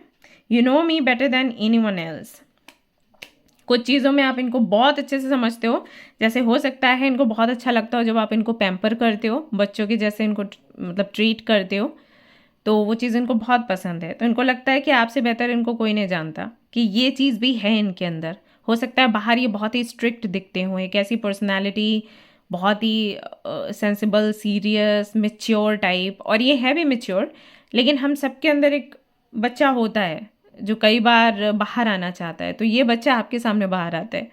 you know me better than anyone else. कुछ चीज़ों में आप इनको बहुत अच्छे से समझते हो। जैसे हो सकता है इनको बहुत अच्छा लगता हो जब आप इनको पैम्पर करते हो, बच्चों के जैसे इनको मतलब ट्रीट करते हो, तो वो चीज़ इनको बहुत पसंद है। तो इनको लगता है कि आपसे बेहतर इनको कोई नहीं जानता, कि ये चीज़ भी है इनके अंदर। हो सकता है बाहर ये बहुत ही स्ट्रिक्ट दिखते हों, एक ऐसी पर्सनैलिटी, बहुत ही सेंसिबल, सीरियस, मेच्योर टाइप, और ये है भी मेच्योर, लेकिन हम सबके अंदर एक बच्चा होता है जो कई बार बाहर आना चाहता है, तो ये बच्चा आपके सामने बाहर आता है।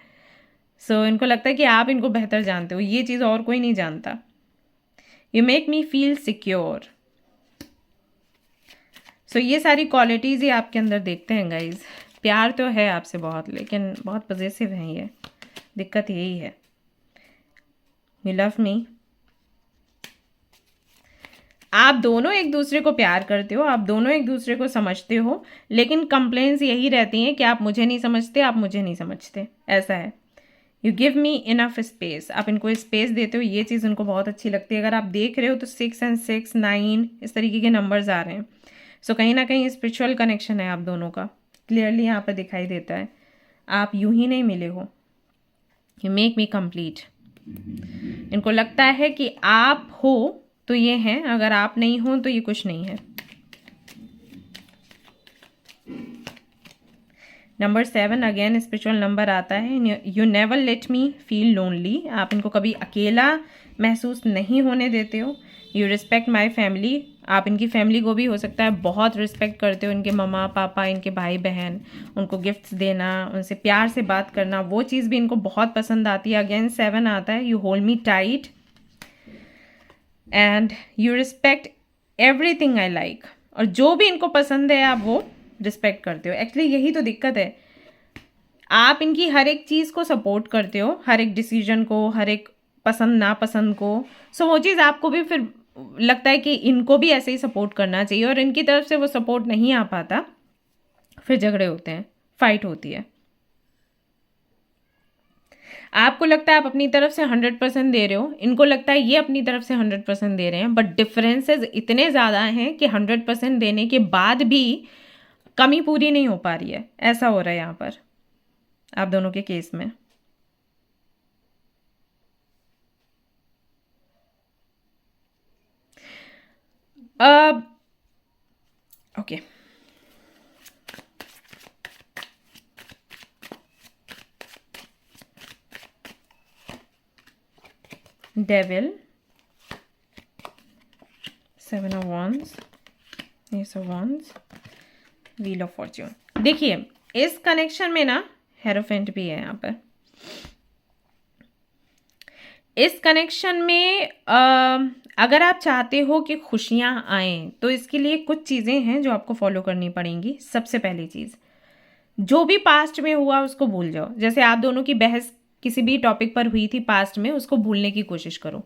सो इनको लगता है कि आप इनको बेहतर जानते हो, ये चीज़ और कोई नहीं जानता। You make me feel secure. So ये सारी क्वालिटीज़ ही आपके अंदर देखते हैं गाइज। प्यार तो है आपसे बहुत, लेकिन बहुत पॉजिटिव हैं ये, दिक्कत यही है। यू लव मी, आप दोनों एक दूसरे को प्यार करते हो, आप दोनों एक दूसरे को समझते हो, लेकिन कंप्लेंट्स यही रहती हैं कि आप मुझे नहीं समझते, आप मुझे नहीं समझते, ऐसा है। You give me enough space, आप इनको स्पेस देते हो, ये चीज़ उनको बहुत अच्छी लगती है। अगर आप देख रहे हो तो 6 और 6, 9 इस तरीके के नंबर्स आ रहे हैं, सो कहीं ना कहीं स्पिरिचुअल कनेक्शन है आप दोनों का, क्लियरली यहाँ पर दिखाई देता है। आप यूं ही नहीं मिले हो, यू मेक मी कंप्लीट। इनको लगता है कि आप हो तो ये हैं, अगर आप नहीं हो तो ये कुछ नहीं है। नंबर 7 अगेन स्पिरिचुअल नंबर आता है। You never let me feel lonely. आप इनको कभी अकेला महसूस नहीं होने देते हो। You respect my family. आप इनकी फैमिली को भी हो सकता है बहुत रिस्पेक्ट करते हो, इनके मम्मा पापा, इनके भाई बहन, उनको गिफ्ट्स देना, उनसे प्यार से बात करना, वो चीज़ भी इनको बहुत पसंद आती है। अगेन 7 आता है। You hold me tight and you respect everything I like. और जो भी इनको पसंद है आप वो रिस्पेक्ट करते हो। एक्चुअली यही तो दिक्कत है, आप इनकी हर एक चीज़ को सपोर्ट करते हो, हर एक डिसीजन को, हर एक पसंद नापसंद को। सो वो चीज़ आपको भी फिर लगता है कि इनको भी ऐसे ही सपोर्ट करना चाहिए, और इनकी तरफ से वो सपोर्ट नहीं आ पाता, फिर झगड़े होते हैं, फाइट होती है। आपको लगता है आप अपनी तरफ से 100% दे रहे हो, इनको लगता है ये अपनी तरफ से 100% दे रहे हैं, बट डिफरेंसेस इतने ज़्यादा हैं कि 100% देने के बाद भी कमी पूरी नहीं हो पा रही है। ऐसा हो रहा है यहाँ पर आप दोनों के केस में। Okay, devil, 7 of Wands, Ace of Wands, wheel of Fortune. देखिए इस कनेक्शन में ना हेरोफेंट भी है यहाँ पर। इस कनेक्शन में अगर आप चाहते हो कि खुशियाँ आएँ तो इसके लिए कुछ चीज़ें हैं जो आपको फॉलो करनी पड़ेंगी। सबसे पहली चीज़, जो भी पास्ट में हुआ उसको भूल जाओ। जैसे आप दोनों की बहस किसी भी टॉपिक पर हुई थी पास्ट में, उसको भूलने की कोशिश करो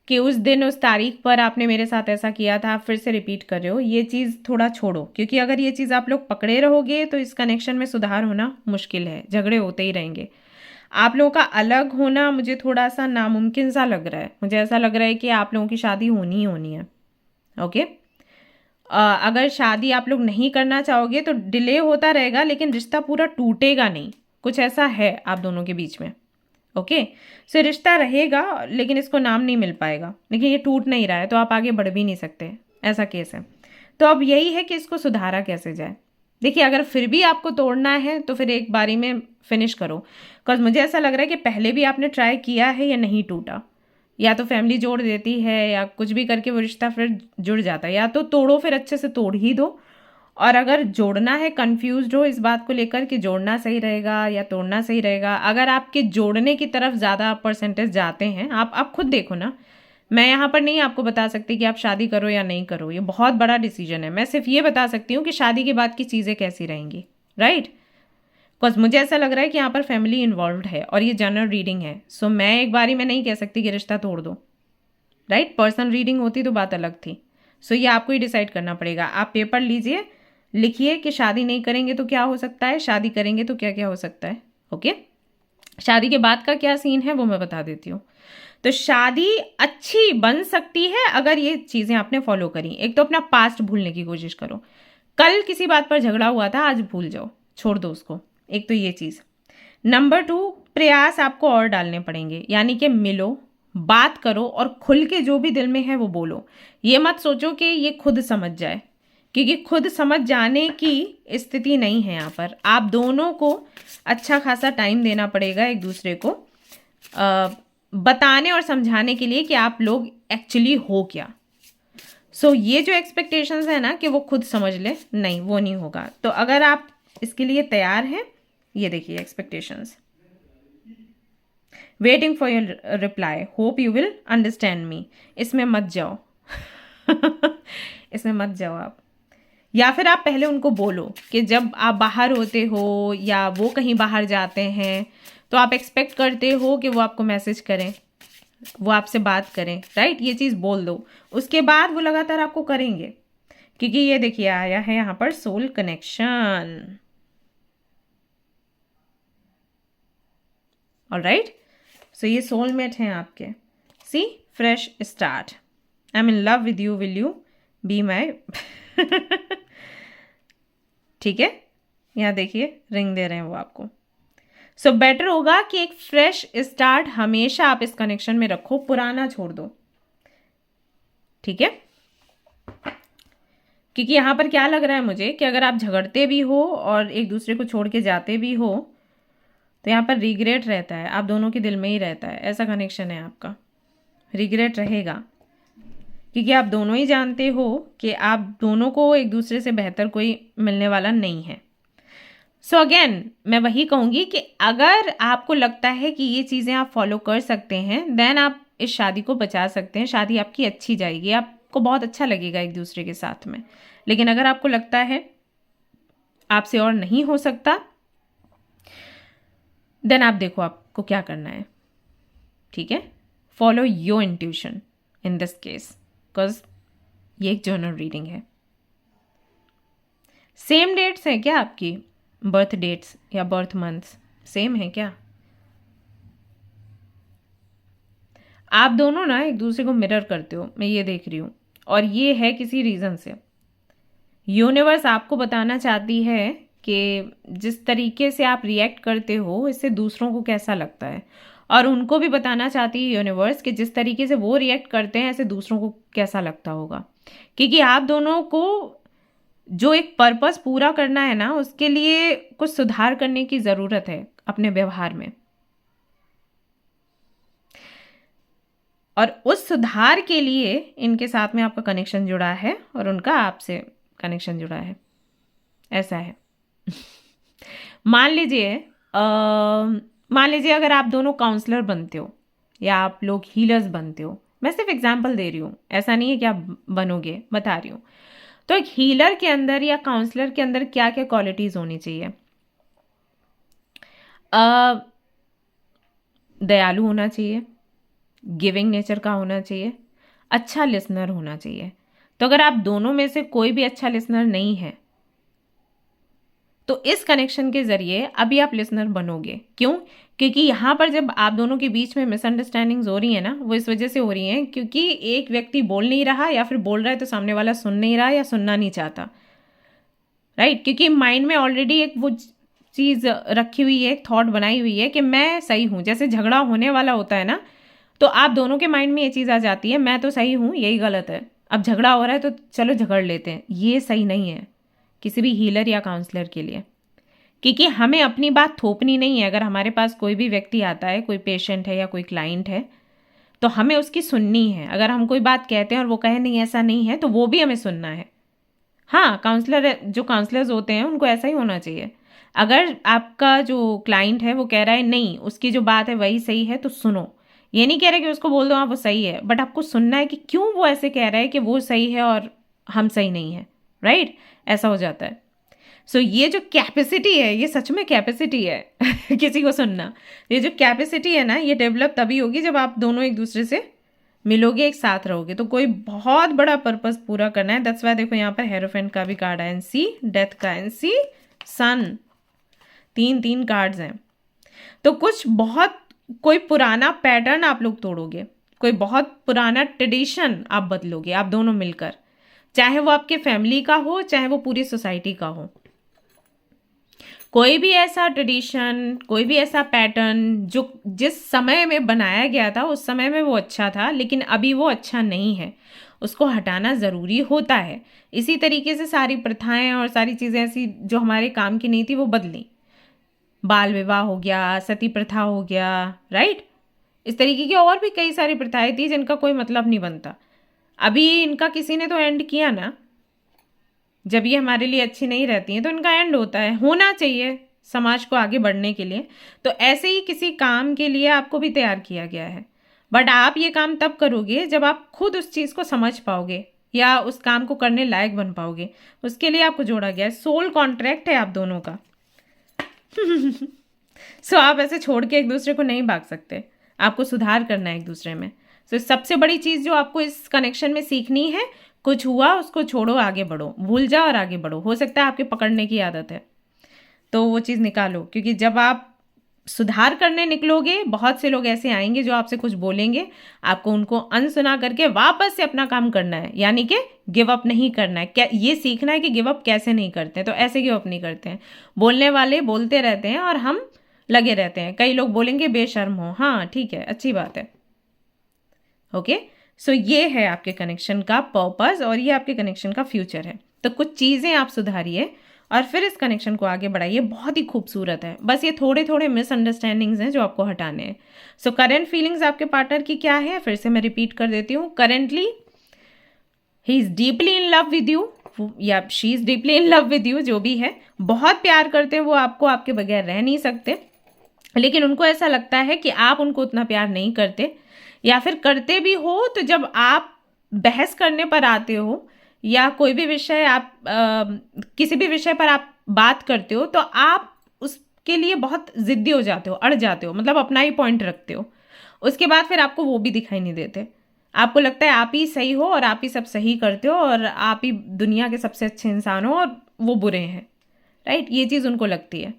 कि उस दिन उस तारीख पर आपने मेरे साथ ऐसा किया था, आप फिर से रिपीट कर रहे हो। ये चीज़ थोड़ा छोड़ो, क्योंकि अगर ये चीज़ आप लोग पकड़े रहोगे तो इस कनेक्शन में सुधार होना मुश्किल है, झगड़े होते ही रहेंगे। आप लोगों का अलग होना मुझे थोड़ा सा नामुमकिन सा लग रहा है। मुझे ऐसा लग रहा है कि आप लोगों की शादी होनी ही होनी है। ओके, अगर शादी आप लोग नहीं करना चाहोगे तो डिले होता रहेगा, लेकिन रिश्ता पूरा टूटेगा नहीं, कुछ ऐसा है आप दोनों के बीच में। ओके, सो रिश्ता रहेगा लेकिन इसको नाम नहीं मिल पाएगा, लेकिन ये टूट नहीं रहा है तो आप आगे बढ़ भी नहीं सकते, ऐसा केस है। तो अब यही है कि इसको सुधारा कैसे जाए। देखिए अगर फिर भी आपको तोड़ना है तो फिर एक बारी में फिनिश करो, बिकॉज मुझे ऐसा लग रहा है कि पहले भी आपने ट्राई किया है या नहीं टूटा, या तो फैमिली जोड़ देती है या कुछ भी करके वो रिश्ता फिर जुड़ जाता है। या तो तोड़ो, फिर अच्छे से तोड़ ही दो, और अगर जोड़ना है, कंफ्यूज्ड हो इस बात को लेकर कि जोड़ना सही रहेगा या तोड़ना सही रहेगा, अगर आपके जोड़ने की तरफ ज़्यादा परसेंटेज जाते हैं, आप खुद देखो ना, मैं यहाँ पर नहीं आपको बता सकती कि आप शादी करो या नहीं करो, ये बहुत बड़ा डिसीजन है। मैं सिर्फ ये बता सकती हूँ कि शादी के बाद की चीज़ें कैसी रहेंगी, राइट। बिकॉज मुझे ऐसा लग रहा है कि यहाँ पर फैमिली इन्वॉल्व है और ये जनरल रीडिंग है। सो मैं एक बारी में नहीं कह सकती कि रिश्ता तोड़ दो, राइट। पर्सनल रीडिंग होती तो बात अलग थी। सो ये आपको ही डिसाइड करना पड़ेगा। आप पेपर लीजिए, लिखिए कि शादी नहीं करेंगे तो क्या हो सकता है, शादी करेंगे तो क्या क्या हो सकता है। ओके, शादी के बाद का क्या सीन है वो मैं बता देती हूँ। तो शादी अच्छी बन सकती है अगर ये चीज़ें आपने फॉलो करी। एक तो अपना पास्ट भूलने की कोशिश करो, कल किसी बात पर झगड़ा हुआ था आज भूल जाओ, छोड़ दो उसको। एक तो ये चीज़। नंबर 2, प्रयास आपको और डालने पड़ेंगे, यानी कि मिलो, बात करो और खुल के जो भी दिल में है वो बोलो। ये मत सोचो कि ये खुद समझ जाए, क्योंकि खुद समझ जाने की स्थिति नहीं है यहाँ पर। आप दोनों को अच्छा खासा टाइम देना पड़ेगा एक दूसरे को बताने और समझाने के लिए कि आप लोग एक्चुअली हो क्या। सो ये जो एक्सपेक्टेशंस है ना कि वो खुद समझ ले, नहीं वो नहीं होगा। तो अगर आप इसके लिए तैयार हैं, ये देखिए expectations, waiting for your reply, hope you will understand me. इसमें मत जाओ इसमें मत जाओ आप। या फिर आप पहले उनको बोलो कि जब आप बाहर होते हो या वो कहीं बाहर जाते हैं तो आप एक्सपेक्ट करते हो कि वो आपको मैसेज करें, वो आपसे बात करें, राइट। ये चीज़ बोल दो, उसके बाद वो लगातार आपको करेंगे। क्योंकि ये देखिए आया है यहाँ पर सोल कनेक्शन, ऑलराइट। सो ये सोलमेट हैं आपके। See, fresh start, I am in love with you, will you be my ठीक है, यहाँ देखिए रिंग दे रहे हैं वो आपको। सो बेटर होगा कि एक फ्रेश स्टार्ट हमेशा आप इस कनेक्शन में रखो, पुराना छोड़ दो। ठीक है, क्योंकि यहाँ पर क्या लग रहा है मुझे कि अगर आप झगड़ते भी हो और एक दूसरे को छोड़ के जाते भी हो तो यहाँ पर रिग्रेट रहता है, आप दोनों के दिल में ही रहता है। ऐसा कनेक्शन है आपका, रिग्रेट रहेगा, क्योंकि आप दोनों ही जानते हो कि आप दोनों को एक दूसरे से बेहतर कोई मिलने वाला नहीं है। सो अगेन मैं वही कहूँगी कि अगर आपको लगता है कि ये चीज़ें आप फॉलो कर सकते हैं, देन आप इस शादी को बचा सकते हैं। शादी आपकी अच्छी जाएगी, आपको बहुत अच्छा लगेगा एक दूसरे के साथ में। लेकिन अगर आपको लगता है आपसे और नहीं हो सकता, देन आप देखो आपको क्या करना है। ठीक है, follow your intuition in this case, because ये एक जर्नल रीडिंग है। सेम डेट्स हैं क्या आपकी, बर्थ डेट्स या बर्थ मंथ्स सेम है क्या? आप दोनों ना एक दूसरे को मिरर करते हो, मैं ये देख रही हूँ, और ये है किसी रीज़न से। यूनिवर्स आपको बताना चाहती है कि जिस तरीके से आप रिएक्ट करते हो इससे दूसरों को कैसा लगता है, और उनको भी बताना चाहती है यूनिवर्स कि जिस तरीके से वो रिएक्ट करते हैं ऐसे दूसरों को कैसा लगता होगा। क्योंकि आप दोनों को जो एक पर्पस पूरा करना है ना, उसके लिए कुछ सुधार करने की ज़रूरत है अपने व्यवहार में, और उस सुधार के लिए इनके साथ में आपका कनेक्शन जुड़ा है और उनका आपसे कनेक्शन जुड़ा है। ऐसा है। मान लीजिए अगर आप दोनों काउंसलर बनते हो या आप लोग हीलर्स बनते हो, मैं सिर्फ एग्जांपल दे रही हूँ, ऐसा नहीं है कि आप बनोगे, बता रही हूँ। तो एक हीलर के अंदर या काउंसलर के अंदर क्या क्या क्वालिटीज़ होनी चाहिए? दयालु होना चाहिए, गिविंग नेचर का होना चाहिए, अच्छा लिसनर होना चाहिए। तो अगर आप दोनों में से कोई भी अच्छा लिसनर नहीं है तो इस कनेक्शन के ज़रिए अभी आप लिसनर बनोगे। क्यों? क्योंकि यहाँ पर जब आप दोनों के बीच में मिसअंडरस्टैंडिंग्स हो रही है ना, वो इस वजह से हो रही हैं क्योंकि एक व्यक्ति बोल नहीं रहा, या फिर बोल रहा है तो सामने वाला सुन नहीं रहा या सुनना नहीं चाहता। राइट? क्योंकि माइंड में ऑलरेडी एक वो चीज़ रखी हुई है, एक थॉट बनाई हुई है कि मैं सही हूँ। जैसे झगड़ा होने वाला होता है ना, तो आप दोनों के माइंड में ये चीज़ आ जाती है, मैं तो सही हूँ, यही गलत है। अब झगड़ा हो रहा है तो चलो झगड़ लेते हैं, ये सही नहीं है किसी भी हीलर या काउंसलर के लिए। क्योंकि हमें अपनी बात थोपनी नहीं है। अगर हमारे पास कोई भी व्यक्ति आता है, कोई पेशेंट है या कोई क्लाइंट है, तो हमें उसकी सुननी है। अगर हम कोई बात कहते हैं और वो कहे नहीं ऐसा नहीं है, तो वो भी हमें सुनना है। हाँ, जो काउंसलर्स होते हैं उनको ऐसा ही होना चाहिए। अगर आपका जो क्लाइंट है वो कह रहा है नहीं, उसकी जो बात है वही सही है, तो सुनो। ये नहीं कह रहे कि उसको बोल दो हाँ वो सही है, बट आपको सुनना है कि क्यों वो ऐसे कह रहा है कि वो सही है और हम सही नहीं है। राइट? ऐसा हो जाता है। सो ये जो कैपेसिटी है, ये सच में कैपेसिटी है किसी को सुनना। ये जो कैपेसिटी है ना, ये डेवलप तभी होगी जब आप दोनों एक दूसरे से मिलोगे, एक साथ रहोगे। तो कोई बहुत बड़ा पर्पस पूरा करना है। दैट्स वाई देखो यहाँ पर हेरोफेंट का भी कार्ड है, एनसी डेथ का, एनसी सन, 3 कार्ड्स हैं। तो कोई पुराना पैटर्न आप लोग तोड़ोगे, कोई बहुत पुराना ट्रेडिशन आप बदलोगे, आप दोनों मिलकर, चाहे वो आपके फैमिली का हो, चाहे वो पूरी सोसाइटी का हो। कोई भी ऐसा ट्रेडिशन, कोई भी ऐसा पैटर्न जो जिस समय में बनाया गया था उस समय में वो अच्छा था, लेकिन अभी वो अच्छा नहीं है, उसको हटाना ज़रूरी होता है। इसी तरीके से सारी प्रथाएं और सारी चीज़ें ऐसी जो हमारे काम की नहीं थी वो बदली। बाल विवाह हो गया, सती प्रथा हो गया, राइट? इस तरीके की और भी कई सारी प्रथाएं थी जिनका कोई मतलब नहीं बनता। अभी इनका किसी ने तो एंड किया ना। जब ये हमारे लिए अच्छी नहीं रहती हैं तो इनका एंड होता है, होना चाहिए समाज को आगे बढ़ने के लिए। तो ऐसे ही किसी काम के लिए आपको भी तैयार किया गया है, बट आप ये काम तब करोगे जब आप खुद उस चीज़ को समझ पाओगे या उस काम को करने लायक बन पाओगे। उसके लिए आपको जोड़ा गया है, सोल कॉन्ट्रैक्ट है आप दोनों का। सो आप ऐसे छोड़ के एक दूसरे को नहीं भाग सकते, आपको सुधार करना है एक दूसरे में। सो सबसे बड़ी चीज़ जो आपको इस कनेक्शन में सीखनी है, कुछ हुआ उसको छोड़ो, आगे बढ़ो, भूल जाओ और आगे बढ़ो। हो सकता है आपके पकड़ने की आदत है तो वो चीज़ निकालो, क्योंकि जब आप सुधार करने निकलोगे, बहुत से लोग ऐसे आएंगे जो आपसे कुछ बोलेंगे, आपको उनको अनसुना करके वापस से अपना काम करना है, यानी कि गिव अप नहीं करना है। क्या ये सीखना है कि गिव अप कैसे नहीं करते हैं, तो ऐसे गिव अप नहीं करते हैं। बोलने वाले बोलते रहते हैं और हम लगे रहते हैं। कई लोग बोलेंगे बेशर्म हो, हाँ ठीक है, अच्छी बात है। ओके, सो ये है आपके कनेक्शन का पर्पस और ये आपके कनेक्शन का फ्यूचर है। तो कुछ चीज़ें आप सुधारिए और फिर इस कनेक्शन को आगे बढ़ाइए। बहुत ही खूबसूरत है, बस ये थोड़े थोड़े मिसअंडरस्टैंडिंग्स हैं जो आपको हटाने हैं। सो करेंट फीलिंग्स आपके पार्टनर की क्या है, फिर से मैं रिपीट कर देती हूँ। Currently he is deeply in love with you या she is deeply in love with you, जो भी है। बहुत प्यार करते हैं वो आपको, आपके बगैर रह नहीं सकते, लेकिन उनको ऐसा लगता है कि आप उनको उतना प्यार नहीं करते, या फिर करते भी हो तो जब आप बहस करने पर आते हो या कोई भी विषय आप किसी भी विषय पर आप बात करते हो तो आप उसके लिए बहुत ज़िद्दी हो जाते हो, अड़ जाते हो, मतलब अपना ही पॉइंट रखते हो। उसके बाद फिर आपको वो भी दिखाई नहीं देते। आपको लगता है आप ही सही हो और आप ही सब सही करते हो और आप ही दुनिया के सबसे अच्छे इंसान हो और वो बुरे हैं, राइट? ये चीज़ उनको लगती है।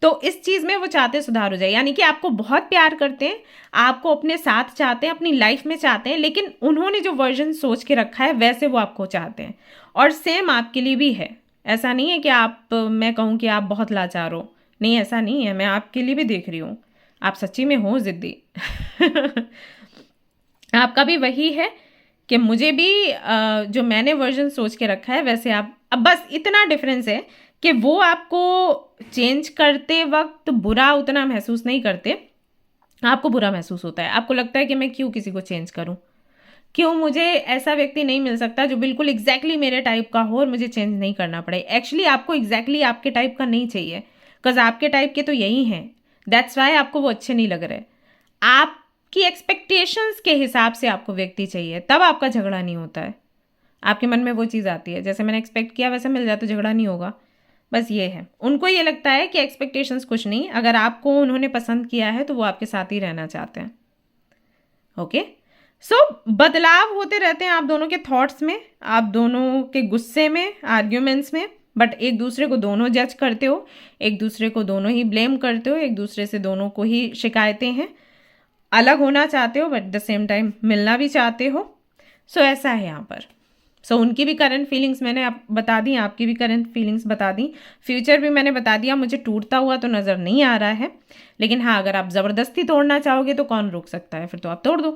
तो इस चीज़ में वो चाहते सुधार हो जाए, यानी कि आपको बहुत प्यार करते हैं, आपको अपने साथ चाहते हैं, अपनी लाइफ में चाहते हैं, लेकिन उन्होंने जो वर्जन सोच के रखा है वैसे वो आपको चाहते हैं। और सेम आपके लिए भी है। ऐसा नहीं है कि आप मैं कहूँ कि आप बहुत लाचार हो, नहीं ऐसा नहीं है, मैं आपके लिए भी देख रही हूँ, आप सच्ची में हो ज़िद्दी। आपका भी वही है कि मुझे भी जो मैंने वर्जन सोच के रखा है वैसे आप, अब बस इतना डिफरेंस है कि वो आपको चेंज करते वक्त बुरा उतना महसूस नहीं करते, आपको बुरा महसूस होता है। आपको लगता है कि मैं क्यों किसी को चेंज करूं, क्यों मुझे ऐसा व्यक्ति नहीं मिल सकता जो बिल्कुल एग्जैक्टली मेरे टाइप का हो और मुझे चेंज नहीं करना पड़े। एक्चुअली आपको एग्जैक्टली आपके टाइप का नहीं चाहिए, बिकॉज आपके टाइप के तो यही हैं, दैट्स वाई आपको वो अच्छे नहीं लग रहे। आपकी एक्सपेक्टेशंस के हिसाब से आपको व्यक्ति चाहिए, तब आपका झगड़ा नहीं होता है। आपके मन में वो चीज़ आती है जैसे मैंने एक्सपेक्ट किया वैसे मिल जाए तो झगड़ा नहीं होगा, बस ये है। उनको ये लगता है कि एक्सपेक्टेशंस कुछ नहीं, अगर आपको उन्होंने पसंद किया है तो वो आपके साथ ही रहना चाहते हैं। ओके, सो बदलाव होते रहते हैं आप दोनों के थॉट्स में, आप दोनों के गुस्से में, आर्ग्यूमेंट्स में, बट एक दूसरे को दोनों जज करते हो, एक दूसरे को दोनों ही ब्लेम करते हो, एक दूसरे से दोनों को ही शिकायतें हैं, अलग होना चाहते हो बट द सेम टाइम मिलना भी चाहते हो। सो ऐसा है यहाँ पर। सो उनकी भी करंट फीलिंग्स मैंने आप बता दी, आपकी भी करंट फीलिंग्स बता दी, फ्यूचर भी मैंने बता दिया। मुझे टूटता हुआ तो नज़र नहीं आ रहा है, लेकिन हाँ अगर आप ज़बरदस्ती तोड़ना चाहोगे तो कौन रोक सकता है, फिर तो आप तोड़ दो।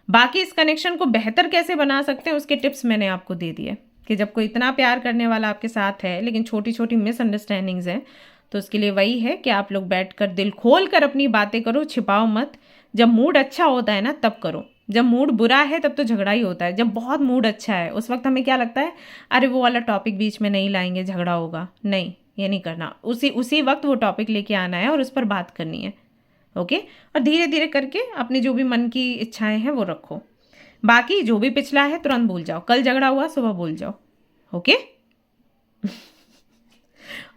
बाकी इस कनेक्शन को बेहतर कैसे बना सकते हैं उसके टिप्स मैंने आपको दे दिए कि जब कोई इतना प्यार करने वाला आपके साथ है लेकिन छोटी छोटी मिसअंडरस्टैंडिंग्स हैं, तो उसके लिए वही है कि आप लोग बैठकर दिल खोल कर अपनी बातें करो, छिपाओ मत। जब मूड अच्छा होता है ना तब करो, जब मूड बुरा है तब तो झगड़ा ही होता है। जब बहुत मूड अच्छा है उस वक्त हमें क्या लगता है, अरे वो वाला टॉपिक बीच में नहीं लाएंगे, झगड़ा होगा, नहीं ये नहीं करना। उसी उसी वक्त वो टॉपिक लेके आना है और उस पर बात करनी है। ओके, और धीरे धीरे करके अपने जो भी मन की इच्छाएं हैं वो रखो। बाकी जो भी पिछला है तुरंत भूल जाओ, कल झगड़ा हुआ सुबह भूल जाओ। ओके,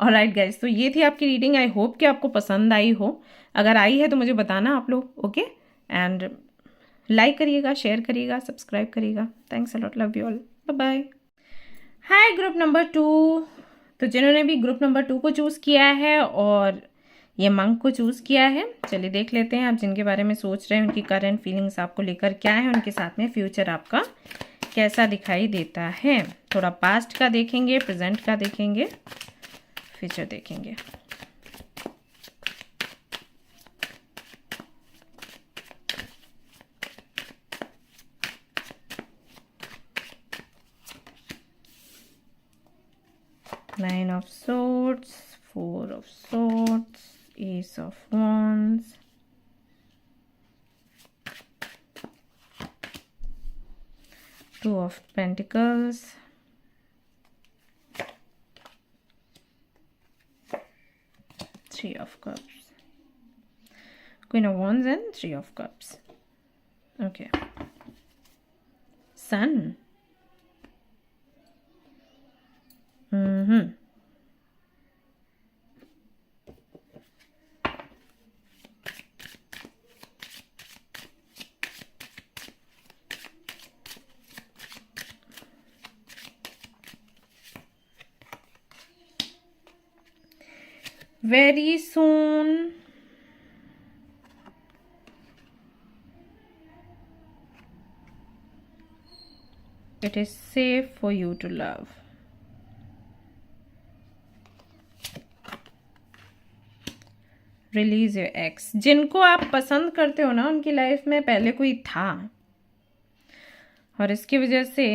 ऑलराइट गाइस, तो ये थी आपकी रीडिंग। आई होप कि आपको पसंद आई हो, अगर आई है तो मुझे बताना आप लोग। ओके, एंड लाइक करिएगा, शेयर करिएगा, सब्सक्राइब करिएगा। Thanks a lot, love you all, bye bye. Hi group number 2, तो जिन्होंने भी ग्रुप नंबर 2 को चूज़ किया है और ये मंक को चूज़ किया है, चलिए देख लेते हैं आप जिनके बारे में सोच रहे हैं उनकी करंट फीलिंग्स आपको लेकर क्या है, उनके साथ में फ्यूचर आपका कैसा दिखाई देता है। थोड़ा पास्ट का देखेंगे, प्रेजेंट का देखेंगे, फ्यूचर देखेंगे। Nine of Swords, Four of Swords, Ace of Wands, Two of Pentacles, Three of Cups, Queen of Wands and Three of Cups. Okay, Sun. Very soon it is safe for you to love. Release your ex. जिनको आप पसंद करते हो ना, उनकी life में पहले कोई था और इसकी वजह से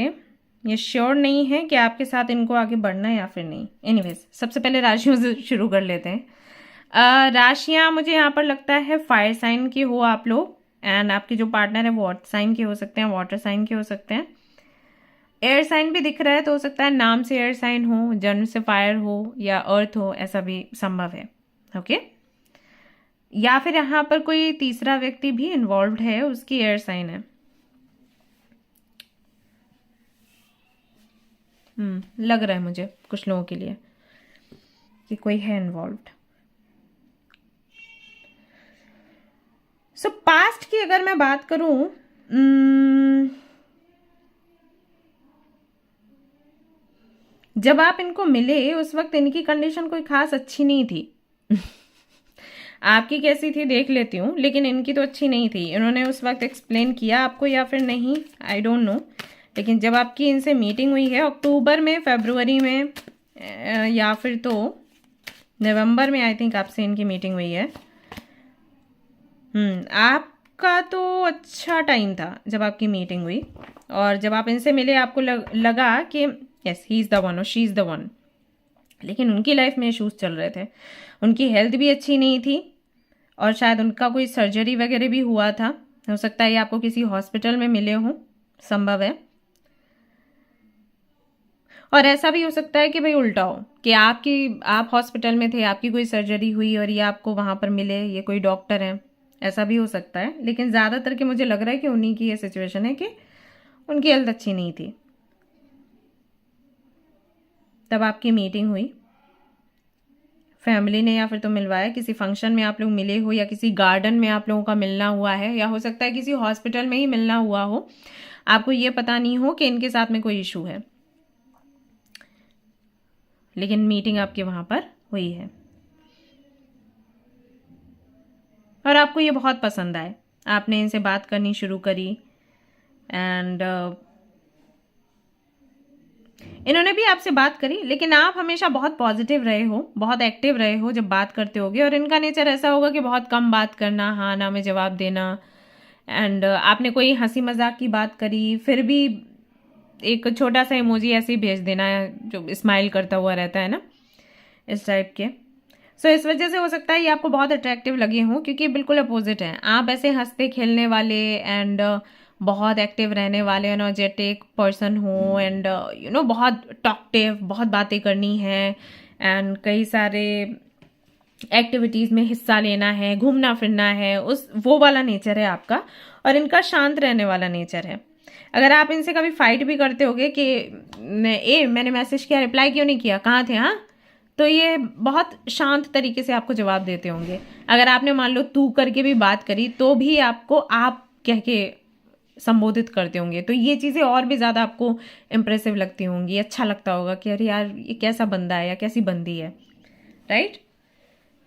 ये श्योर नहीं है कि आपके साथ इनको आगे बढ़ना है या फिर नहीं। एनीवेज, सबसे पहले राशियों से शुरू कर लेते हैं। राशियां मुझे यहाँ पर लगता है फायर साइन की हो आप लोग, एंड आपके जो पार्टनर है वो अर्थ साइन के हो सकते हैं, वाटर साइन के हो सकते हैं। एयर साइन भी दिख रहा है, तो हो सकता है नाम से एयर साइन हो, जन्म से फायर हो या अर्थ हो, ऐसा भी संभव है। ओके, या फिर यहाँ पर कोई तीसरा व्यक्ति भी इन्वॉल्व है, उसकी एयर साइन है। लग रहा है मुझे कुछ लोगों के लिए कि कोई है इन्वॉल्व्ड। सो पास्ट की अगर मैं बात करूं, जब आप इनको मिले उस वक्त इनकी कंडीशन कोई खास अच्छी नहीं थी। आपकी कैसी थी देख लेती हूँ, लेकिन इनकी तो अच्छी नहीं थी। इन्होंने उस वक्त एक्सप्लेन किया आपको या फिर नहीं, आई डोंट नो। लेकिन जब आपकी इनसे मीटिंग हुई है अक्टूबर में, फरवरी में, या फिर तो नवंबर में, आई थिंक आपसे इनकी मीटिंग हुई है। आपका तो अच्छा टाइम था जब आपकी मीटिंग हुई, और जब आप इनसे मिले आपको लगा कि yes he is the one और शी इज़ द वन। लेकिन उनकी लाइफ में इश्यूज चल रहे थे, उनकी हेल्थ भी अच्छी नहीं थी, और शायद उनका कोई सर्जरी वगैरह भी हुआ था। हो सकता है ये आपको किसी हॉस्पिटल में मिले हों, संभव है। और ऐसा भी हो सकता है कि भाई उल्टा हो कि आप हॉस्पिटल में थे, आपकी कोई सर्जरी हुई और ये आपको वहां पर मिले, ये कोई डॉक्टर हैं, ऐसा भी हो सकता है। लेकिन ज़्यादातर के मुझे लग रहा है कि उन्हीं की ये सिचुएशन है कि उनकी हेल्थ अच्छी नहीं थी। तब आपकी मीटिंग हुई, फैमिली ने या फिर तो मिलवाया, किसी फंक्शन में आप लोग मिले हो, या किसी गार्डन में आप लोगों का मिलना हुआ है, या हो सकता है किसी हॉस्पिटल में ही मिलना हुआ हो। आपको ये पता नहीं हो कि इनके साथ में कोई इशू है, लेकिन मीटिंग आपके वहां पर हुई है और आपको ये बहुत पसंद आए। आपने इनसे बात करनी शुरू करी, एंड इन्होंने भी आपसे बात करी, लेकिन आप हमेशा बहुत पॉजिटिव रहे हो, बहुत एक्टिव रहे हो जब बात करते होगे। और इनका नेचर ऐसा होगा कि बहुत कम बात करना, हाँ ना में जवाब देना। एंड आपने कोई हंसी मजाक की बात करी, फिर भी एक छोटा सा इमोजी ऐसे ही भेज देना जो स्माइल करता हुआ रहता है ना, इस टाइप के। सो इस वजह से हो सकता है ये आपको बहुत अट्रैक्टिव लगे हों, क्योंकि बिल्कुल अपोजिट हैं। आप ऐसे हंसते खेलने वाले एंड बहुत एक्टिव रहने वाले एनर्जेटिक पर्सन हो, एंड बहुत टॉकटिव, बहुत बातें करनी है, एंड कई सारे एक्टिविटीज़ में हिस्सा लेना है, घूमना फिरना है, वो वाला नेचर है आपका। और इनका शांत रहने वाला नेचर है। अगर आप इनसे कभी फाइट भी करते होगे कि मैंने मैसेज किया, रिप्लाई क्यों नहीं किया, कहाँ थे, हाँ, तो ये बहुत शांत तरीके से आपको जवाब देते होंगे। अगर आपने मान लो तू करके भी बात करी तो भी आपको आप कह के संबोधित करते होंगे। तो ये चीज़ें और भी ज़्यादा आपको इम्प्रेसिव लगती होंगी, अच्छा लगता होगा कि अरे यार ये कैसा बंदा है या कैसी बंदी है, राइट।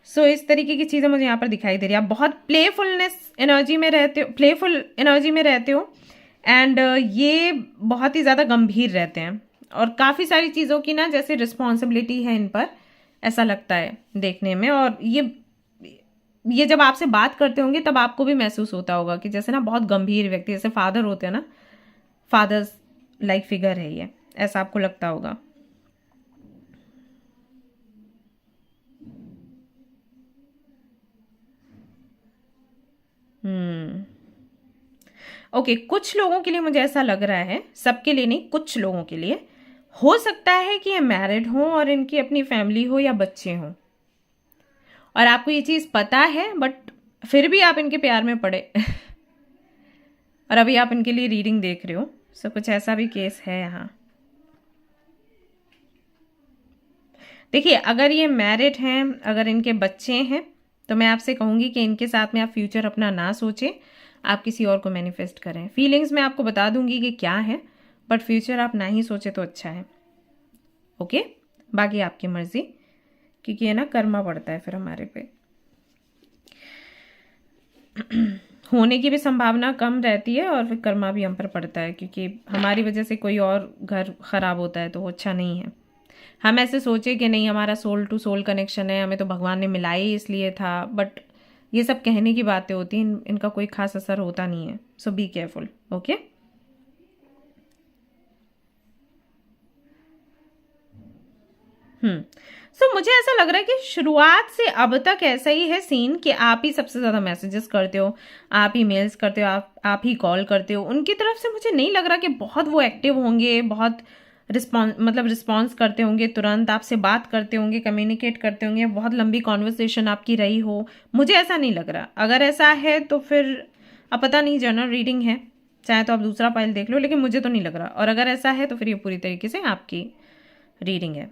सो इस तरीके की चीज़ें मुझे यहाँ पर दिखाई दे रही है। आप बहुत प्लेफुलनेस एनर्जी में रहते हो, प्लेफुल एनर्जी में रहते हो, एंड ये बहुत ही ज़्यादा गंभीर रहते हैं, और काफ़ी सारी चीज़ों की ना जैसे रिस्पॉन्सिबिलिटी है इन पर, ऐसा लगता है देखने में। और ये जब आपसे बात करते होंगे तब आपको भी महसूस होता होगा कि जैसे ना बहुत गंभीर व्यक्ति, जैसे फादर होते हैं ना, फादर्स लाइक फिगर है ये, ऐसा आपको लगता होगा। ओके, कुछ लोगों के लिए मुझे ऐसा लग रहा है, सबके लिए नहीं, कुछ लोगों के लिए हो सकता है कि ये मैरिड हो और इनकी अपनी फैमिली हो या बच्चे हों, और आपको ये चीज़ पता है, बट फिर भी आप इनके प्यार में पड़े और अभी आप इनके लिए रीडिंग देख रहे हो। सो कुछ ऐसा भी केस है यहाँ। देखिए, अगर ये मैरिड हैं, अगर इनके बच्चे हैं, तो मैं आपसे कहूँगी कि इनके साथ में आप फ्यूचर अपना ना सोचें, आप किसी और को मैनिफेस्ट करें। फीलिंग्स मैं आपको बता दूंगी कि क्या है, बट फ्यूचर आप ना ही सोचे तो अच्छा है। ओके, बाकी आपकी मर्जी, क्योंकि ये ना कर्मा पड़ता है फिर हमारे पे। होने की भी संभावना कम रहती है और फिर कर्मा भी हम पर पड़ता है, क्योंकि हमारी वजह से कोई और घर खराब होता है तो वो अच्छा नहीं है। हम ऐसे सोचे कि नहीं हमारा सोल टू सोल कनेक्शन है, हमें तो भगवान ने मिला ही इसलिए था, बट ये सब कहने की बातें होती हैं, इनका कोई खास असर होता नहीं है। सो बी केयरफुल। ओके, सो मुझे ऐसा लग रहा है कि शुरुआत से अब तक ऐसा ही है सीन कि आप ही सबसे ज़्यादा मैसेजेस करते हो, आप ही मेल्स करते हो, आप ही कॉल करते हो। उनकी तरफ से मुझे नहीं लग रहा कि बहुत वो एक्टिव होंगे, बहुत रिस्पॉन्स करते होंगे, तुरंत आपसे बात करते होंगे, कम्युनिकेट करते होंगे, बहुत लंबी कॉन्वर्सेशन आपकी रही हो, मुझे ऐसा नहीं लग रहा। अगर ऐसा है तो फिर अब पता नहीं, जनरल रीडिंग है, चाहे तो आप दूसरा फाइल देख लो, लेकिन मुझे तो नहीं लग रहा। और अगर ऐसा है तो फिर ये पूरी तरीके से आपकी रीडिंग है,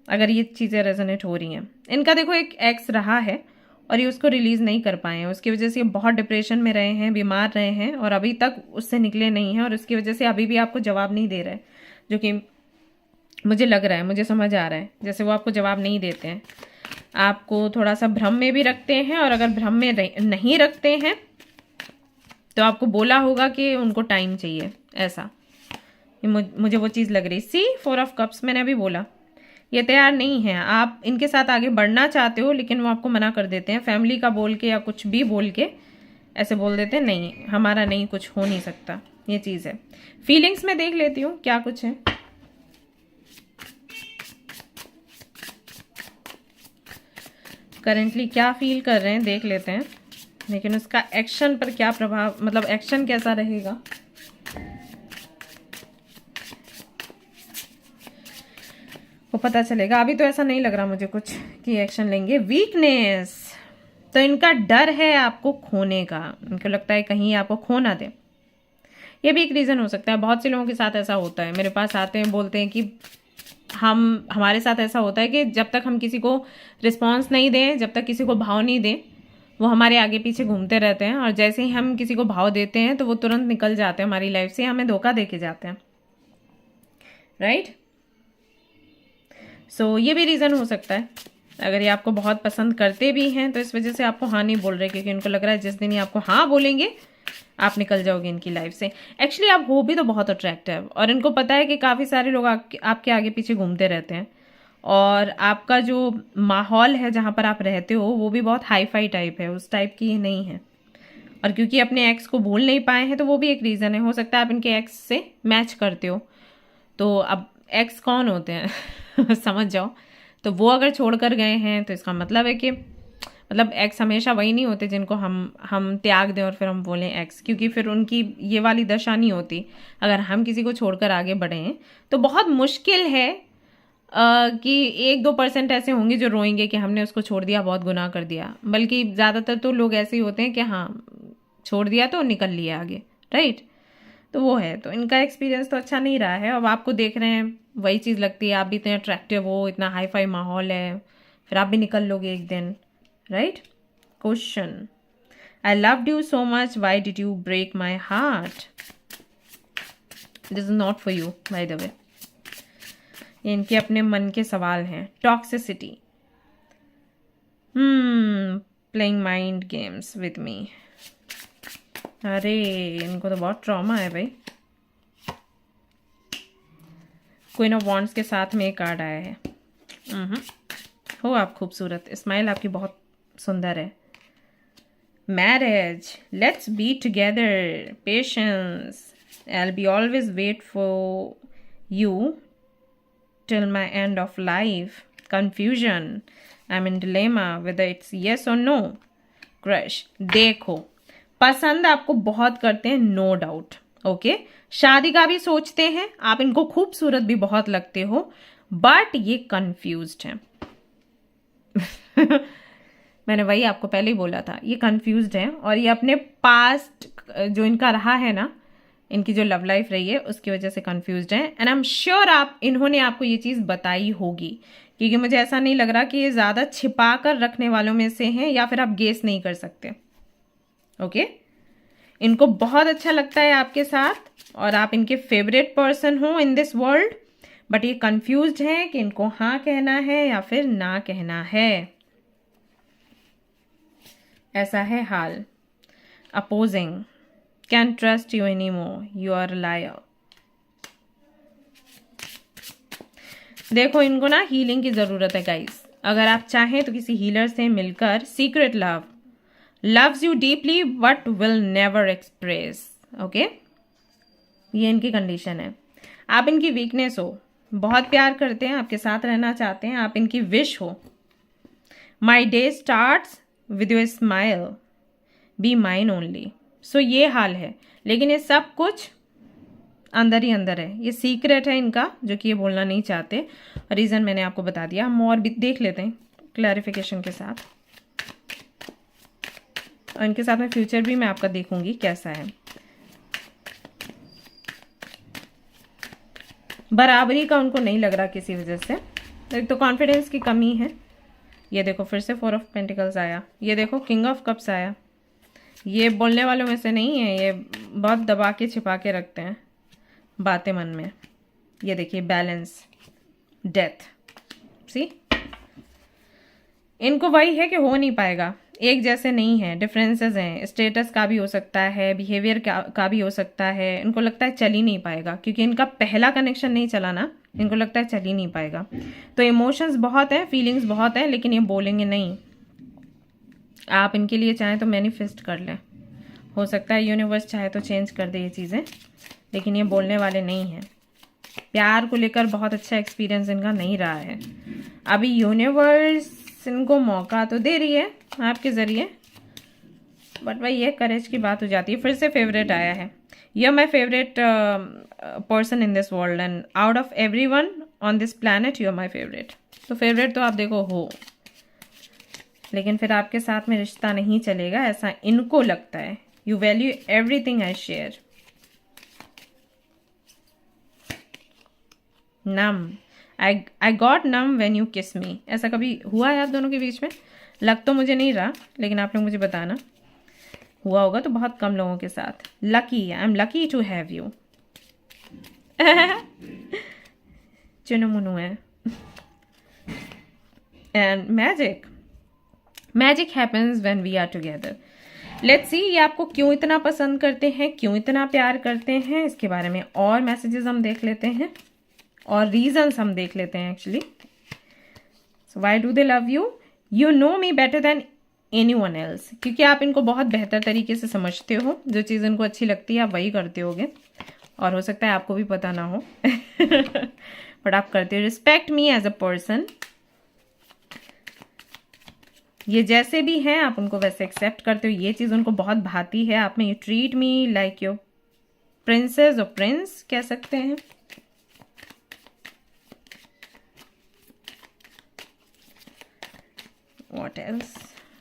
अगर ये चीज़ें रेजोनेट हो रही हैं। इनका देखो एक एक्स रहा है और ये उसको रिलीज़ नहीं कर पाए हैं, उसकी वजह से ये बहुत डिप्रेशन में रहे हैं, बीमार रहे हैं और अभी तक उससे निकले नहीं हैं, और उसकी वजह से अभी भी आपको जवाब नहीं दे रहे, जो कि मुझे लग रहा है, मुझे समझ आ रहा है जैसे वो आपको जवाब नहीं देते हैं, आपको थोड़ा सा भ्रम में भी रखते हैं। और अगर भ्रम में नहीं रखते हैं तो आपको बोला होगा कि उनको टाइम चाहिए, ऐसा मुझे वो चीज़ लग रही। सी 4 ऑफ कप्स, मैंने अभी बोला ये तैयार नहीं है, आप इनके साथ आगे बढ़ना चाहते हो लेकिन वो आपको मना कर देते हैं, फैमिली का बोल के या कुछ भी बोल के ऐसे बोल देते हैं, नहीं हमारा नहीं, कुछ हो नहीं सकता, ये चीज़ है। फीलिंग्स में देख लेती हूँ क्या कुछ है। करेंटली क्या फील कर रहे हैं देख लेते हैं, लेकिन उसका एक्शन पर क्या प्रभाव, मतलब एक्शन कैसा रहेगा। वो पता चलेगा, अभी तो ऐसा नहीं लग रहा मुझे कुछ कि एक्शन लेंगे। वीकनेस, तो इनका डर है आपको खोने का, इनको लगता है कहीं आपको खो ना दे, ये भी एक रीज़न हो सकता है। बहुत से लोगों के साथ ऐसा होता है, मेरे पास आते हैं बोलते हैं कि हमारे साथ ऐसा होता है कि जब तक हम किसी को रिस्पॉन्स नहीं दें, जब तक किसी को भाव नहीं दें, वो हमारे आगे पीछे घूमते रहते हैं, और जैसे ही हम किसी को भाव देते हैं तो वो तुरंत निकल जाते हैं हमारी लाइफ से, हमें धोखा दे के जाते हैं, राइट। सो ये भी रीज़न हो सकता है। अगर ये आपको बहुत पसंद करते भी हैं तो इस वजह से आपको हाँ नहीं बोल रहे, क्योंकि उनको लग रहा है जिस दिन ये आपको हाँ बोलेंगे आप निकल जाओगे इनकी लाइफ से। एक्चुअली आप हो भी तो बहुत अट्रैक्टिव, और इनको पता है कि काफ़ी सारे लोग आपके आगे पीछे घूमते रहते हैं, और आपका जो माहौल है जहाँ पर आप रहते हो वो भी बहुत हाई फाई टाइप है, उस टाइप की नहीं है। और क्योंकि अपने एक्स को भूल नहीं पाए हैं तो वो भी एक रीज़न है। हो सकता है आप इनके एक्स से मैच करते हो, तो अब एक्स कौन होते हैं समझ जाओ। तो वो अगर छोड़कर गए हैं तो इसका मतलब है कि मतलब एक्स हमेशा वही नहीं होते जिनको हम त्याग दें और फिर हम बोलें एक्स, क्योंकि फिर उनकी ये वाली दशा नहीं होती। अगर हम किसी को छोड़कर आगे बढ़ें तो बहुत मुश्किल है कि 1-2% ऐसे होंगे जो रोएंगे कि हमने उसको छोड़ दिया, बहुत गुनाह कर दिया, बल्कि ज़्यादातर तो लोग ऐसे ही होते हैं कि हाँ छोड़ दिया तो निकल लिया आगे, राइट। तो वो है, तो इनका एक्सपीरियंस तो अच्छा नहीं रहा है। अब आपको देख रहे हैं वही चीज़ लगती है, आप भी इतने अट्रैक्टिव हो, इतना हाई फाई माहौल है, फिर आप भी निकल लोगे एक दिन, right. Question, I loved you so much, why did you break my heart. This is not for you by the way, ये इनके अपने मन के सवाल हैं। Toxicity, playing mind games with me, अरे इनको तो बहुत ट्रॉमा है भाई। क्वीन ऑफ वॉन्ड्स के साथ में एक कार्ड आया है। हो आप खूबसूरत, स्माइल आपकी बहुत सुंदर है। Marriage, let's be together, patience, I will be always wait for you till my end of life, confusion, I'm in dilemma whether it's yes or no, crush, देखो पसंद आपको बहुत करते हैं, नो डाउट, ओके, शादी का भी सोचते हैं, आप इनको खूबसूरत भी बहुत लगते हो, बट ये कंफ्यूज्ड हैं मैंने वही आपको पहले ही बोला था, ये कंफ्यूज्ड हैं, और ये अपने पास्ट जो इनका रहा है ना, इनकी जो लव लाइफ रही है उसकी वजह से कंफ्यूज्ड हैं। एंड आई एम श्योर इन्होंने आपको ये चीज़ बताई होगी, क्योंकि मुझे ऐसा नहीं लग रहा कि ये ज़्यादा छिपा कर रखने वालों में से हैं, या फिर आप गेस नहीं कर सकते, ओके। इनको बहुत अच्छा लगता है आपके साथ और आप इनके फेवरेट पर्सन हो इन दिस वर्ल्ड, बट ये कंफ्यूज्ड हैं कि इनको हाँ कहना है या फिर ना कहना है, ऐसा है हाल। opposing, can't trust you anymore, you are a liar. देखो इनको ना हीलिंग की ज़रूरत है गाइस। अगर आप चाहें तो किसी हीलर से मिलकर secret love, loves you deeply but will never express. Okay, ये इनकी कंडीशन है। आप इनकी वीकनेस हो, बहुत प्यार करते हैं, आपके साथ रहना चाहते हैं, आप इनकी विश हो। My day starts with your smile, be mine only. So ये हाल है, लेकिन ये सब कुछ अंदर ही अंदर है, ये सीक्रेट है इनका, जो कि ये बोलना नहीं चाहते। रीज़न मैंने आपको बता दिया। हम और भी देख लेते हैं क्लैरिफिकेशन के साथ, और इनके साथ में फ्यूचर भी मैं आपका देखूंगी कैसा है। बराबरी का उनको नहीं लग रहा किसी वजह से, एक तो कॉन्फिडेंस की कमी है। ये देखो फिर से 4 ऑफ पेंटिकल्स आया, ये देखो किंग ऑफ कप्स आया। ये बोलने वालों में से नहीं है, ये बहुत दबा के छिपा के रखते हैं बातें मन में। ये देखिए बैलेंस, डेथ, सी इनको वही है कि हो नहीं पाएगा, एक जैसे नहीं है, डिफरेंसेस हैं। स्टेटस का भी हो सकता है, बिहेवियर का भी हो सकता है। इनको लगता है चल ही नहीं पाएगा, क्योंकि इनका पहला कनेक्शन नहीं चला ना, इनको लगता है चल ही नहीं पाएगा। तो इमोशंस बहुत हैं, फीलिंग्स बहुत हैं, लेकिन ये बोलेंगे नहीं। आप इनके लिए चाहें तो मैनिफेस्ट कर लें, हो सकता है यूनिवर्स चाहे तो चेंज कर दे ये चीज़ें, लेकिन ये बोलने वाले नहीं हैं। प्यार को लेकर बहुत अच्छा एक्सपीरियंस इनका नहीं रहा है। अभी यूनिवर्स इनको मौका तो दे रही है आपके ज़रिए, बट भाई ये करेज की बात हो जाती है। फिर से फेवरेट आया है, you my favourite person in this world and out of everyone on this planet you are my favourite. तो फेवरेट तो आप देखो हो, लेकिन फिर आपके साथ में रिश्ता नहीं चलेगा, ऐसा इनको लगता है। You value everything I share. Numb, I got numb when you kiss me. ऐसा कभी हुआ है आप दोनों के बीच में? लग तो मुझे नहीं रहा, लेकिन आप लोग मुझे बताना, हुआ होगा तो बहुत कम लोगों के साथ। Lucky, I am lucky to have you. चुनु मुनु है। And magic, magic happens when we are together. Let's see ये आपको क्यों इतना पसंद करते हैं, क्यों इतना प्यार करते हैं, इसके बारे में और मैसेजेस हम देख लेते हैं, और रीजंस हम देख लेते हैं actually. So why do they love you? You know me better than anyone else. क्योंकि आप इनको बहुत बेहतर तरीके से समझते हो, जो चीज़ इनको अच्छी लगती है आप वही करते होगे, और हो सकता है आपको भी पता ना हो बट आप करते हो। Respect me as a person, ये जैसे भी हैं आप उनको वैसे एक्सेप्ट करते हो, ये चीज़ उनको बहुत भाती है आप में। You treat me like your princess और प्रिंस कह सकते हैं। What else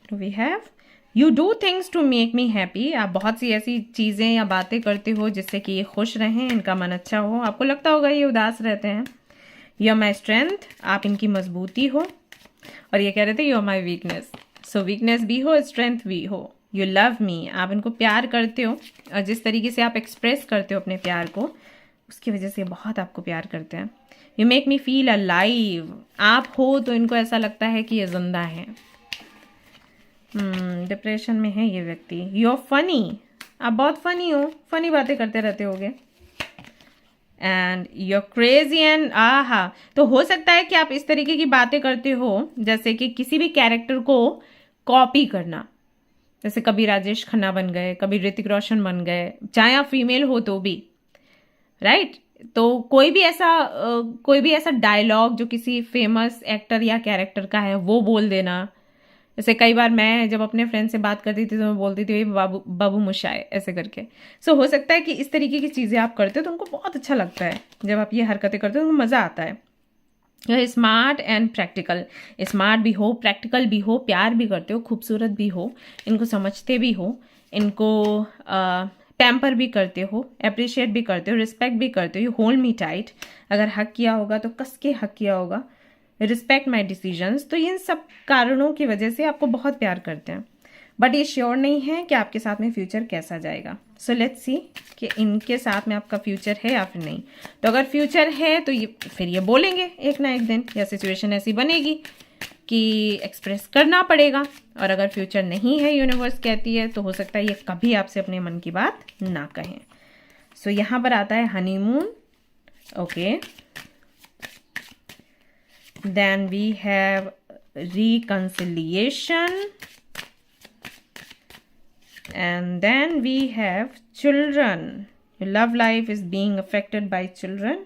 do we have? You do things to make me happy. आप बहुत सी ऐसी चीज़ें या बातें करते हो जिससे कि ये खुश रहें, इनका मन अच्छा हो। आपको लगता होगा ये उदास रहते हैं। You are my strength, आप इनकी मजबूती हो। और ये कह रहे थे you are my weakness. So weakness भी हो, strength भी हो। You love me, आप इनको प्यार करते हो, और जिस तरीके से आप एक्सप्रेस करते हो अपने प्यार को, उसकी वजह से बहुत आपको प्यार करते हैं। You make me feel alive, आप हो तो इनको ऐसा लगता है कि ये जिंदा है। डिप्रेशन में है ये व्यक्ति। यू आर फनी, आप बहुत फनी हो, फनी बातें करते रहते होगे। And you are crazy and aha, तो हो सकता है कि आप इस तरीके की बातें करते हो जैसे कि किसी भी कैरेक्टर को कॉपी करना, जैसे कभी राजेश खन्ना बन गए, कभी ऋतिक रोशन बन गए, चाहे आप फीमेल हो तो भी, राइट? तो कोई भी ऐसा डायलॉग जो किसी फेमस एक्टर या कैरेक्टर का है वो बोल देना। जैसे कई बार मैं जब अपने फ्रेंड से बात करती थी तो मैं बोलती थी बाबू बाबू मुशाए ऐसे करके। सो हो सकता है कि इस तरीके की चीज़ें आप करते हो तो उनको बहुत अच्छा लगता है। जब आप ये हरकतें करते हो तो मज़ा आता है। स्मार्ट एंड प्रैक्टिकल, स्मार्ट भी हो, प्रैक्टिकल भी हो, प्यार भी करते हो, खूबसूरत भी हो, इनको समझते भी हो, इनको पैम्पर भी करते हो, अप्रिशिएट भी करते हो, रिस्पेक्ट भी करते हो। यू होल्ड मी टाइट, अगर हक किया होगा तो कस के हक किया होगा। रिस्पेक्ट माई डिसीजंस, तो इन सब कारणों की वजह से आपको बहुत प्यार करते हैं, बट ये श्योर नहीं है कि आपके साथ में फ्यूचर कैसा जाएगा। सो लेट्स सी कि इनके साथ में आपका फ्यूचर है या फिर नहीं। तो अगर फ्यूचर है तो ये फिर ये बोलेंगे एक ना एक दिन, या सिचुएशन ऐसी बनेगी कि एक्सप्रेस करना पड़ेगा, और अगर फ्यूचर नहीं है, यूनिवर्स कहती है, तो हो सकता है ये कभी आपसे अपने मन की बात ना कहें। सो यहाँ पर आता है honeymoon. Okay, then we have reconciliation, and then we have children. Your love life is being affected by children.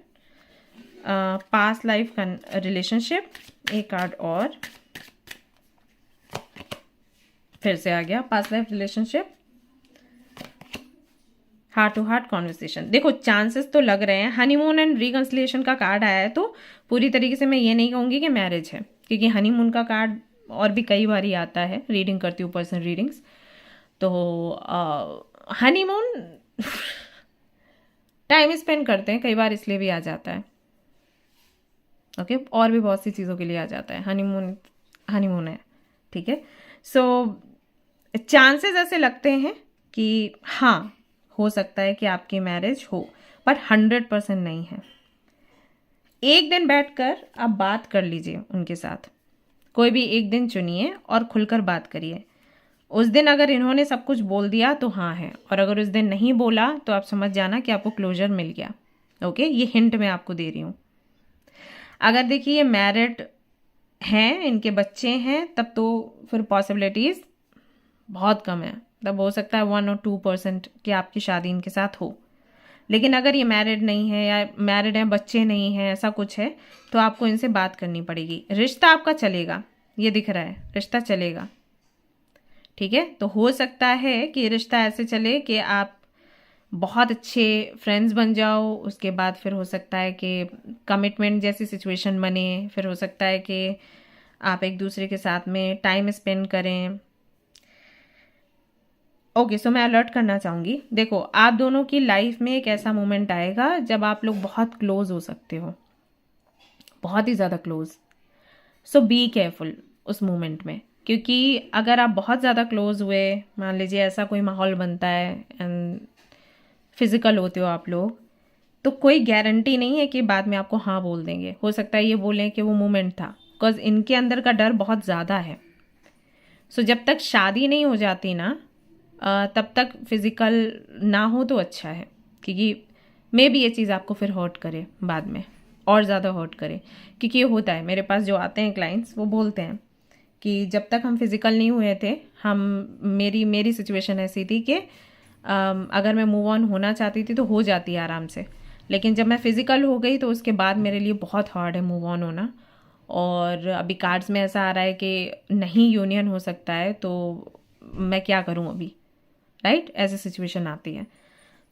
Past life relationship, एक कार्ड और फिर से आ गया past life relationship, heart to heart conversation. देखो चांसेस तो लग रहे हैं, हनीमून एंड रिकंसिलिएशन का कार्ड आया है, तो पूरी तरीके से मैं ये नहीं कहूँगी कि मैरिज है, क्योंकि हनीमून का कार्ड और भी कई बार ही आता है, रीडिंग करती हूँ पर्सनल रीडिंग्स, तो हनीमून टाइम स्पेंड करते हैं कई बार, इसलिए भी आ जाता है। ओके, और भी बहुत सी चीज़ों के लिए आ जाता है, हनीमून हनीमून है, ठीक है। सो चांसेस ऐसे लगते हैं कि हाँ हो सकता है कि आपकी मैरिज हो, बट 100% नहीं है। एक दिन बैठकर आप बात कर लीजिए उनके साथ, कोई भी एक दिन चुनिए और खुलकर बात करिए। उस दिन अगर इन्होंने सब कुछ बोल दिया तो हाँ है, और अगर उस दिन नहीं बोला तो आप समझ जाना कि आपको क्लोजर मिल गया। ओके, ये हिंट मैं आपको दे रही हूँ। अगर देखिए ये मैरिड हैं, इनके बच्चे हैं, तब तो फिर पॉसिबिलिटीज़ बहुत कम है, तब हो सकता है 1 और 2% कि आपकी शादी इनके साथ हो। लेकिन अगर ये मैरिड नहीं है या मैरिड है बच्चे नहीं हैं, ऐसा कुछ है, तो आपको इनसे बात करनी पड़ेगी। रिश्ता आपका चलेगा, ये दिख रहा है, रिश्ता चलेगा, ठीक है। तो हो सकता है कि रिश्ता ऐसे चले कि आप बहुत अच्छे फ्रेंड्स बन जाओ, उसके बाद फिर हो सकता है कि कमिटमेंट जैसी सिचुएशन बने, फिर हो सकता है कि आप एक दूसरे के साथ में टाइम स्पेंड करें। ओके, सो मैं अलर्ट करना चाहूँगी, देखो आप दोनों की लाइफ में एक ऐसा मोमेंट आएगा जब आप लोग बहुत क्लोज हो सकते हो, बहुत ही ज़्यादा क्लोज। सो बी केयरफुल उस मोमेंट में, क्योंकि अगर आप बहुत ज़्यादा क्लोज हुए, मान लीजिए ऐसा कोई माहौल बनता है एंड फिजिकल होते हो आप लोग, तो कोई गारंटी नहीं है कि बाद में आपको हाँ बोल देंगे। हो सकता है ये बोलें कि वो मोमेंट था, बिकॉज इनके अंदर का डर बहुत ज़्यादा है। सो जब तक शादी नहीं हो जाती ना, तब तक फिज़िकल ना हो तो अच्छा है, क्योंकि मे भी ये चीज़ आपको फिर हर्ट करे बाद में, और ज़्यादा हर्ट करे। क्योंकि ये होता है, मेरे पास जो आते हैं क्लाइंट्स वो बोलते हैं कि जब तक हम फिज़िकल नहीं हुए थे, मेरी सिचुएशन ऐसी थी कि अगर मैं मूव ऑन होना चाहती थी तो हो जाती है आराम से, लेकिन जब मैं फ़िज़िकल हो गई तो उसके बाद मेरे लिए बहुत हार्ड है मूव ऑन होना। और अभी कार्ड्स में ऐसा आ रहा है कि नहीं यूनियन हो सकता है, तो मैं क्या करूं अभी, राइट, ऐसी सिचुएशन आती है।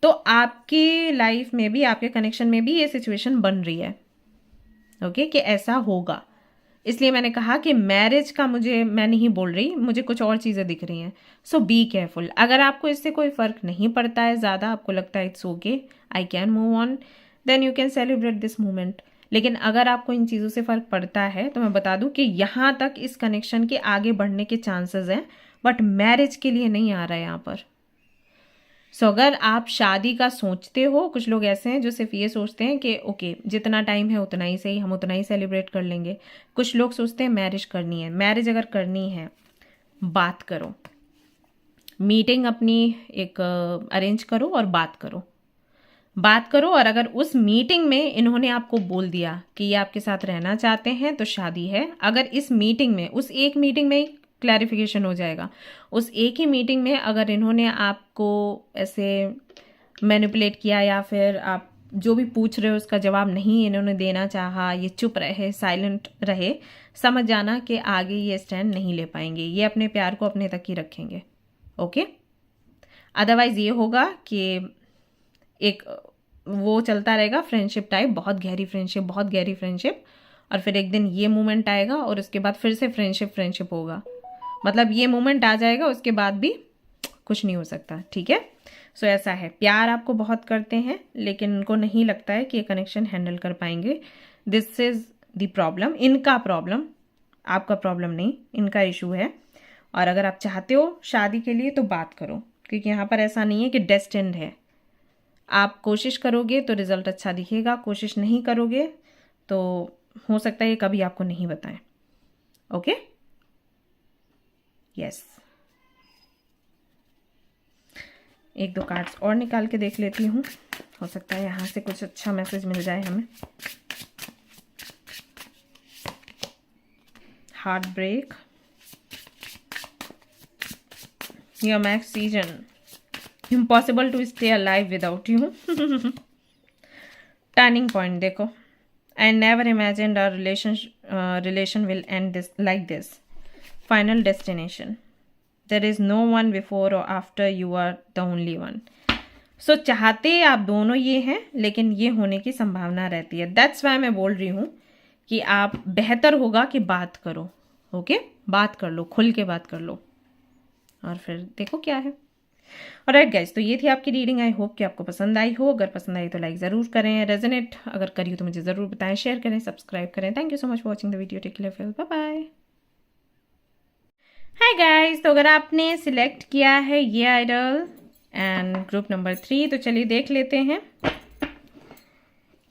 तो आपकी लाइफ में भी, आपके कनेक्शन में भी ये सिचुएशन बन रही है, ओके, कि ऐसा होगा। इसलिए मैंने कहा कि मैरिज का मैं नहीं बोल रही, मुझे कुछ और चीज़ें दिख रही हैं। सो बी केयरफुल। अगर आपको इससे कोई फ़र्क नहीं पड़ता है ज़्यादा, आपको लगता है it's okay, I can move on, then you can celebrate this moment. लेकिन अगर आपको इन चीज़ों से फ़र्क पड़ता है तो मैं बता दूं कि यहाँ तक इस कनेक्शन के आगे बढ़ने के चांसेस हैं, बट मैरिज के लिए नहीं आ रहा है यहाँ पर। सो अगर आप शादी का सोचते हो, कुछ लोग ऐसे हैं जो सिर्फ ये सोचते हैं कि ओके जितना टाइम है उतना ही सही, हम उतना ही सेलिब्रेट कर लेंगे। कुछ लोग सोचते हैं मैरिज करनी है। मैरिज अगर करनी है, बात करो, मीटिंग अपनी एक अरेंज करो और बात करो। और अगर उस मीटिंग में इन्होंने आपको बोल दिया कि ये आपके साथ रहना चाहते हैं तो शादी है। अगर इस मीटिंग में, उस एक मीटिंग में क्लैरिफिकेशन हो जाएगा, उस एक ही मीटिंग में अगर इन्होंने आपको ऐसे मैनिपुलेट किया या फिर आप जो भी पूछ रहे हो उसका जवाब नहीं इन्होंने देना चाहा, ये चुप रहे, साइलेंट रहे, समझ जाना कि आगे ये स्टैंड नहीं ले पाएंगे, ये अपने प्यार को अपने तक ही रखेंगे। ओके, अदरवाइज ये होगा कि एक वो चलता रहेगा फ्रेंडशिप टाइप, बहुत गहरी फ्रेंडशिप, और फिर एक दिन ये मोमेंट आएगा और उसके बाद फिर से फ्रेंडशिप होगा। मतलब ये मोमेंट आ जाएगा, उसके बाद भी कुछ नहीं हो सकता, ठीक है। सो ऐसा है, प्यार आपको बहुत करते हैं लेकिन उनको नहीं लगता है कि ये कनेक्शन हैंडल कर पाएंगे। दिस इज द प्रॉब्लम, इनका प्रॉब्लम, आपका प्रॉब्लम नहीं, इनका इशू है। और अगर आप चाहते हो शादी के लिए तो बात करो, क्योंकि यहाँ पर ऐसा नहीं है कि डेस्टिन्ड है। आप कोशिश करोगे तो रिजल्ट अच्छा दिखेगा, कोशिश नहीं करोगे तो हो सकता है ये कभी आपको नहीं बताएं। Okay, yes. एक दो कार्ड्स और निकाल के देख लेती हूँ, हो सकता है यहाँ से कुछ अच्छा मैसेज मिल जाए हमें। Heart break, your max season, impossible to stay alive without you. Turning point देखो, I never imagined our relation will end this like this. Final destination, there is no one before और after, you are the only one. So चाहते आप दोनों ये हैं, लेकिन ये होने की संभावना रहती है। दैट्स वाई मैं बोल रही हूँ कि आप बेहतर होगा कि बात करो, ओके? बात कर लो, खुल के बात कर लो, और फिर देखो क्या है। ऑलराइट गाइस, तो ये थी आपकी रीडिंग। आई होप कि आपको पसंद आई हो। अगर पसंद आई तो लाइक ज़रूर करें, रेजोनेट अगर करी हो तो मुझे ज़रूर बताएं, शेयर करें, सब्सक्राइब करें। Thank you so much for watching the video. Take care, bye bye. Hi guys, तो अगर आपने सिलेक्ट किया है ये आइडल एंड ग्रुप नंबर 3, तो चलिए देख लेते हैं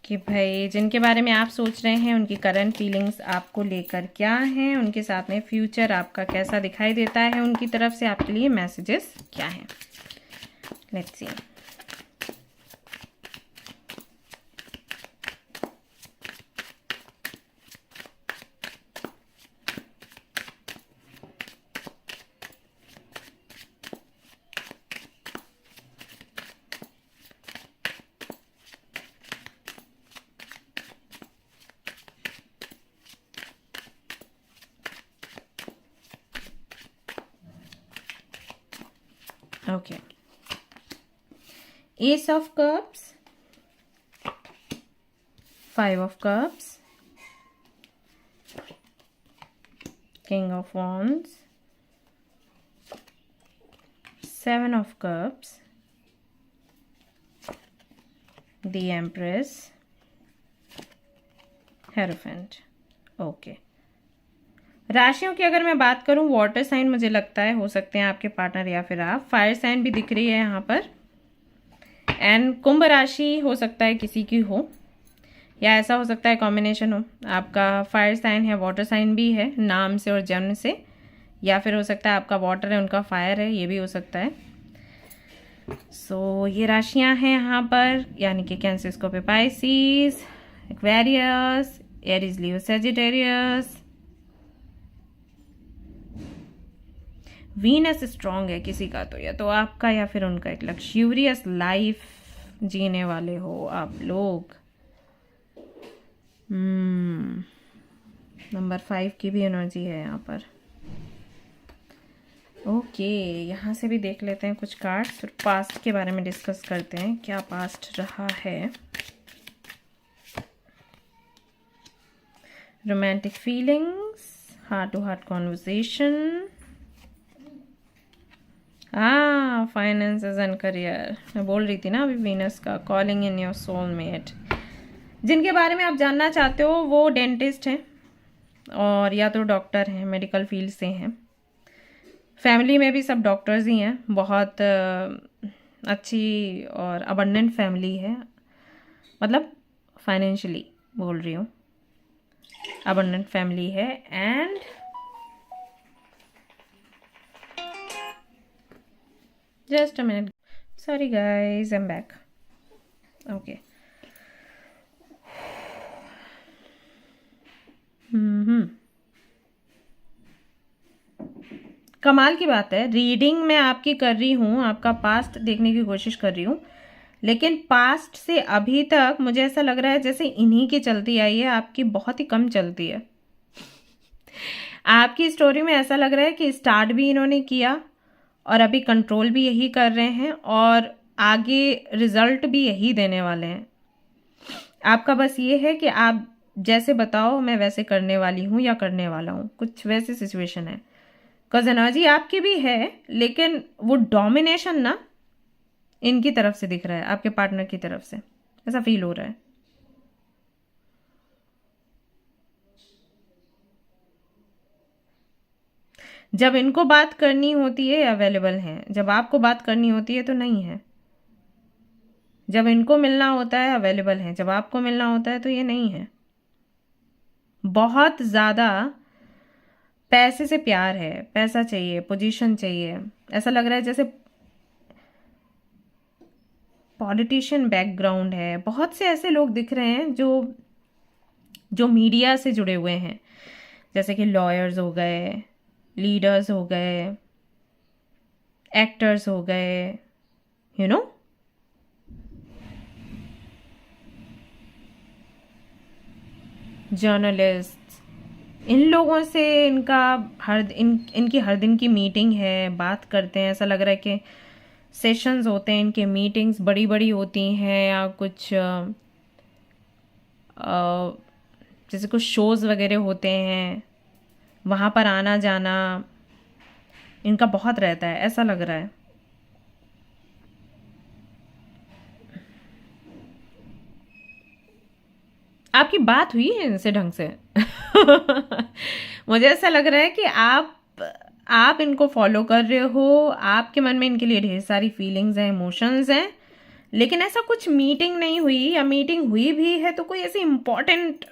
कि भाई जिनके बारे में आप सोच रहे हैं उनकी करंट फीलिंग्स आपको लेकर क्या हैं, उनके साथ में फ्यूचर आपका कैसा दिखाई देता है, उनकी तरफ से आपके लिए मैसेजेस क्या हैं। Let's see. Okay. Ace of Cups, 5 of Cups, King of Wands, 7 of Cups, the Empress, Hierophant. Okay. राशियों की अगर मैं बात करूं, वाटर साइन मुझे लगता है हो सकते हैं आपके पार्टनर या फिर आप। फायर साइन भी दिख रही है यहाँ पर, एंड कुंभ राशि हो सकता है किसी की हो, या ऐसा हो सकता है कॉम्बिनेशन हो, आपका फायर साइन है, वाटर साइन भी है नाम से और जन्म से, या फिर हो सकता है आपका वाटर है, उनका फायर है, ये भी हो सकता है। सो ये राशियाँ हैं यहाँ पर, यानी कि Cancer, Scorpio, Pisces, Aquarius, Aries, Leo, Sagittarius. Venus strong है किसी का, तो या तो आपका या फिर उनका। एक लग्जूरियस लाइफ जीने वाले हो आप लोग। नंबर 5 की भी एनर्जी है यहाँ पर। ओके, यहाँ से भी देख लेते हैं कुछ कार्ड्स, फिर पास्ट के बारे में डिस्कस करते हैं, क्या पास्ट रहा है। Romantic feelings, heart to heart conversation, finances and career. मैं बोल रही थी ना अभी वीनस का, कॉलिंग इन योर सोलमेट। जिनके बारे में आप जानना चाहते हो वो डेंटिस्ट हैं और या तो डॉक्टर हैं, मेडिकल फील्ड से हैं। फैमिली में भी सब डॉक्टर्स ही हैं, बहुत अच्छी और अबंडेंट फैमिली है, मतलब फाइनेंशियली बोल रही हूँ, अबंडेंट फैमिली है। And just a minute, sorry guys, I'm back. Okay. कमाल की बात है, रीडिंग मैं आपकी कर रही हूँ, आपका पास्ट देखने की कोशिश कर रही हूँ, लेकिन पास्ट से अभी तक मुझे ऐसा लग रहा है जैसे इन्हीं की चलती आई है, आपकी बहुत ही कम चलती है। आपकी स्टोरी में ऐसा लग रहा है कि स्टार्ट भी इन्होंने किया और अभी कंट्रोल भी यही कर रहे हैं और आगे रिजल्ट भी यही देने वाले हैं। आपका बस ये है कि आप जैसे बताओ मैं वैसे करने वाली हूँ या करने वाला हूँ, कुछ वैसी सिचुएशन है। बिकॉज एनर्जी आपकी भी है, लेकिन वो डोमिनेशन ना इनकी तरफ से दिख रहा है, आपके पार्टनर की तरफ से, ऐसा फील हो रहा है। जब इनको बात करनी होती है अवेलेबल हैं, जब आपको बात करनी होती है तो नहीं है। जब इनको मिलना होता है अवेलेबल हैं, जब आपको मिलना होता है तो ये नहीं है। बहुत ज़्यादा पैसे से प्यार है, पैसा चाहिए, पोजीशन चाहिए। ऐसा लग रहा है जैसे पॉलिटिशियन बैकग्राउंड है। बहुत से ऐसे लोग दिख रहे हैं जो जो मीडिया से जुड़े हुए हैं, जैसे कि लॉयर्स हो गए, लीडर्स हो गए, एक्टर्स हो गए, यू नो। जर्नलिस्ट, इन लोगों से इनका इनकी हर दिन की मीटिंग है, बात करते हैं। ऐसा लग रहा है कि सेशंस होते हैं इनके, मीटिंग्स बड़ी बड़ी होती हैं, या कुछ जैसे कुछ शोज़ वगैरह होते हैं, वहाँ पर आना जाना इनका बहुत रहता है, ऐसा लग रहा है। आपकी बात हुई है इनसे ढंग से? मुझे ऐसा लग रहा है कि आप इनको फॉलो कर रहे हो, आपके मन में इनके लिए ढेर सारी फीलिंग्स हैं, इमोशंस हैं, लेकिन ऐसा कुछ मीटिंग नहीं हुई, या मीटिंग हुई भी है तो कोई ऐसी इम्पोर्टेंट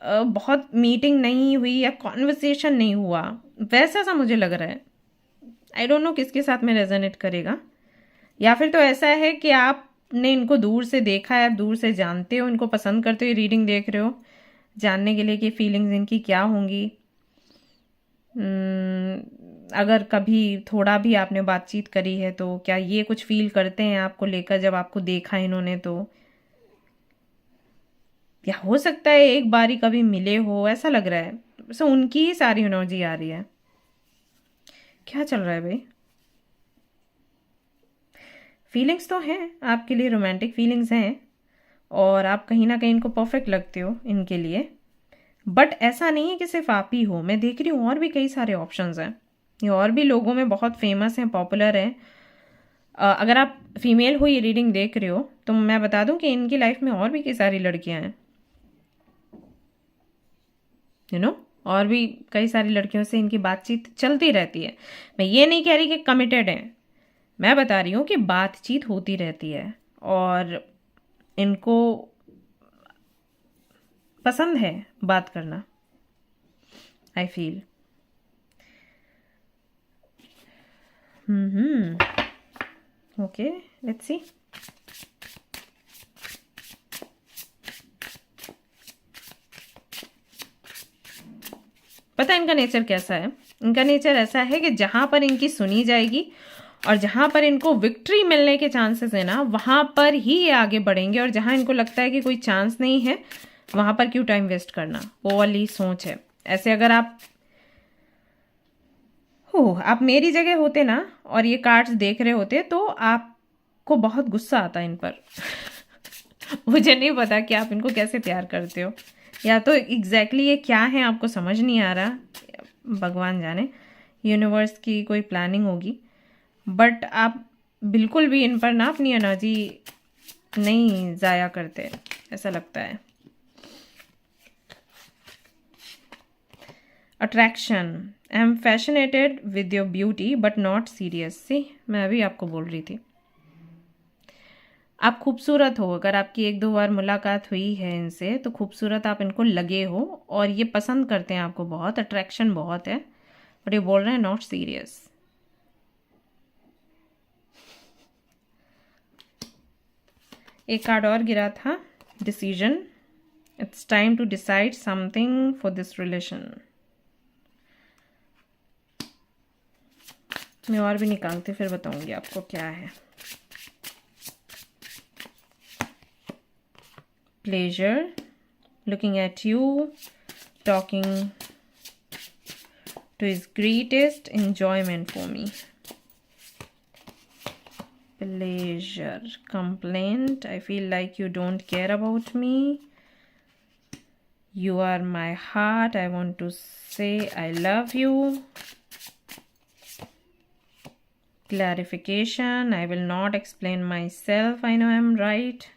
बहुत मीटिंग नहीं हुई या कॉन्वर्सेशन नहीं हुआ, वैसा सा मुझे लग रहा है। आई डोंट नो किसके साथ में रेजोनेट करेगा। या फिर तो ऐसा है कि आपने इनको दूर से देखा है, आप दूर से जानते हो, इनको पसंद करते हो, रीडिंग देख रहे हो जानने के लिए कि फीलिंग्स इनकी क्या होंगी। अगर कभी थोड़ा भी आपने बातचीत करी है तो क्या ये कुछ फील करते हैं आपको लेकर, जब आपको देखा इन्होंने तो? या हो सकता है एक बारी कभी मिले हो, ऐसा लग रहा है। सो उनकी ही सारी एनर्जी आ रही है। क्या चल रहा है भाई? फीलिंग्स तो हैं आपके लिए, रोमांटिक फीलिंग्स हैं, और आप कहीं ना कहीं इनको परफेक्ट लगते हो इनके लिए। बट ऐसा नहीं है कि सिर्फ आप ही हो, मैं देख रही हूँ और भी कई सारे ऑप्शंस हैं, ये और भी लोगों में बहुत फेमस हैं, पॉपुलर हैं। अगर आप फीमेल हो, ये रीडिंग देख रहे हो, तो मैं बता दूं कि इनकी लाइफ में और भी कई सारी लड़कियां हैं, यू नो। और भी कई सारी लड़कियों से इनकी बातचीत चलती रहती है। मैं ये नहीं कह रही कि कमिटेड हैं, मैं बता रही हूँ कि बातचीत होती रहती है, और इनको पसंद है बात करना, I feel. Okay, let's see. पता है इनका नेचर कैसा है? इनका नेचर ऐसा है कि जहां पर इनकी सुनी जाएगी और जहां पर इनको विक्ट्री मिलने के चांसेस है ना, वहां पर ही ये आगे बढ़ेंगे, और जहां इनको लगता है कि कोई चांस नहीं है, वहां पर क्यों टाइम वेस्ट करना, वो वाली सोच है। ऐसे अगर आप मेरी जगह होते ना और ये कार्ड्स देख रहे होते, तो आपको बहुत गुस्सा आता इन पर। मुझे नहीं पता कि आप इनको कैसे प्यार करते हो, या तो एग्जैक्टली ये क्या है आपको समझ नहीं आ रहा, भगवान जाने, यूनिवर्स की कोई प्लानिंग होगी। बट आप बिल्कुल भी इन पर ना अपनी एनर्जी नहीं ज़ाया करते, ऐसा लगता है। Attraction, I am fascinated with your beauty but not serious. See, मैं अभी आपको बोल रही थी, आप खूबसूरत हो। अगर आपकी एक दो बार मुलाकात हुई है इनसे, तो खूबसूरत आप इनको लगे हो, और ये पसंद करते हैं आपको बहुत, अट्रैक्शन बहुत है, बट ये बोल रहे हैं नॉट सीरियस। एक कार्ड और गिरा था, decision. It's time to decide something for this relation. मैं और भी निकालती फिर बताऊंगी आपको क्या है। Pleasure, looking at you, talking to his greatest enjoyment for me. Pleasure, complaint, I feel like you don't care about me. You are my heart, I want to say I love you. Clarification, I will not explain myself, I know I'm right.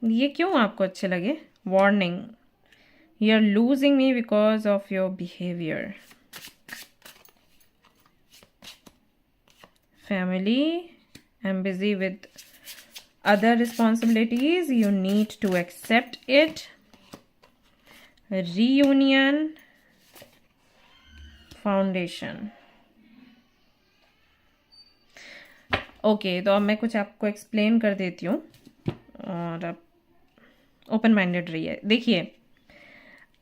ये क्यों आपको अच्छे लगे? Warning, you are losing me because of your behaviour. Family, I am busy with other responsibilities, you need to accept it. Reunion foundation. Okay, तो अब मैं कुछ आपको एक्सप्लेन कर देती हूँ और अब ओपन माइंडेड रहिए। देखिए,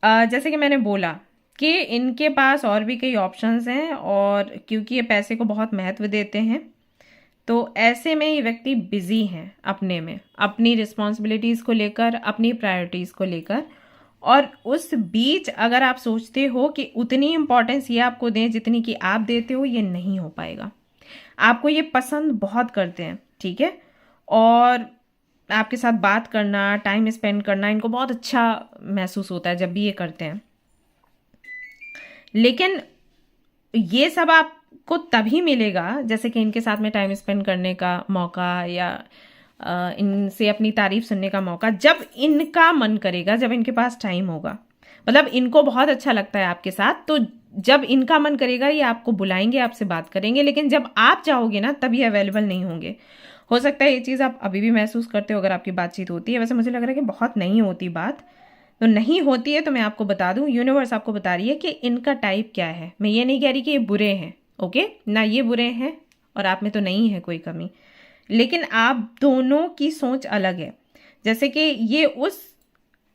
जैसे कि मैंने बोला कि इनके पास और भी कई ऑप्शंस हैं, और क्योंकि ये पैसे को बहुत महत्व देते हैं तो ऐसे में ये व्यक्ति बिजी हैं अपने में, अपनी रिस्पॉन्सिबिलिटीज़ को लेकर, अपनी प्रायोरिटीज़ को लेकर। और उस बीच अगर आप सोचते हो कि उतनी इम्पोर्टेंस ये आपको दें जितनी कि आप देते हो, ये नहीं हो पाएगा। आपको ये पसंद बहुत करते हैं, ठीक है, और आपके साथ बात करना, टाइम स्पेंड करना इनको बहुत अच्छा महसूस होता है जब भी ये करते हैं। लेकिन ये सब आपको तभी मिलेगा, जैसे कि इनके साथ में टाइम स्पेंड करने का मौका या इनसे अपनी तारीफ सुनने का मौका, जब इनका मन करेगा, जब इनके पास टाइम होगा। मतलब इनको बहुत अच्छा लगता है आपके साथ, तो जब इनका मन करेगा ये आपको बुलाएंगे, आपसे बात करेंगे। लेकिन जब आप चाहोगे ना, तब ये अवेलेबल नहीं होंगे। हो सकता है ये चीज़ आप अभी भी महसूस करते हो अगर आपकी बातचीत होती है। वैसे मुझे लग रहा है कि बहुत नहीं होती बात, तो नहीं होती है तो मैं आपको बता दूं, यूनिवर्स आपको बता रही है कि इनका टाइप क्या है। मैं ये नहीं कह रही कि ये बुरे हैं, ओके ना, ये बुरे हैं और आप में तो नहीं है कोई कमी, लेकिन आप दोनों की सोच अलग है। जैसे कि ये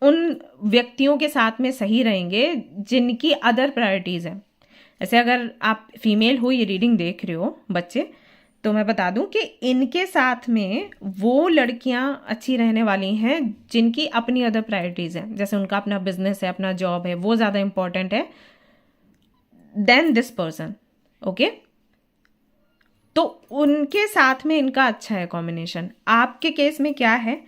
उन व्यक्तियों के साथ में सही रहेंगे जिनकी अदर प्रायोरिटीज़ हैं। ऐसे अगर आप फीमेल हो, ये रीडिंग देख रहे हो बच्चे, तो मैं बता दूं कि इनके साथ में वो लड़कियां अच्छी रहने वाली हैं जिनकी अपनी अदर प्रायोरिटीज़ हैं। जैसे उनका अपना बिजनेस है, अपना जॉब है, वो ज़्यादा इंपॉर्टेंट है देन दिस पर्सन, ओके। तो उनके साथ में इनका अच्छा है कॉम्बिनेशन। आपके केस में क्या है,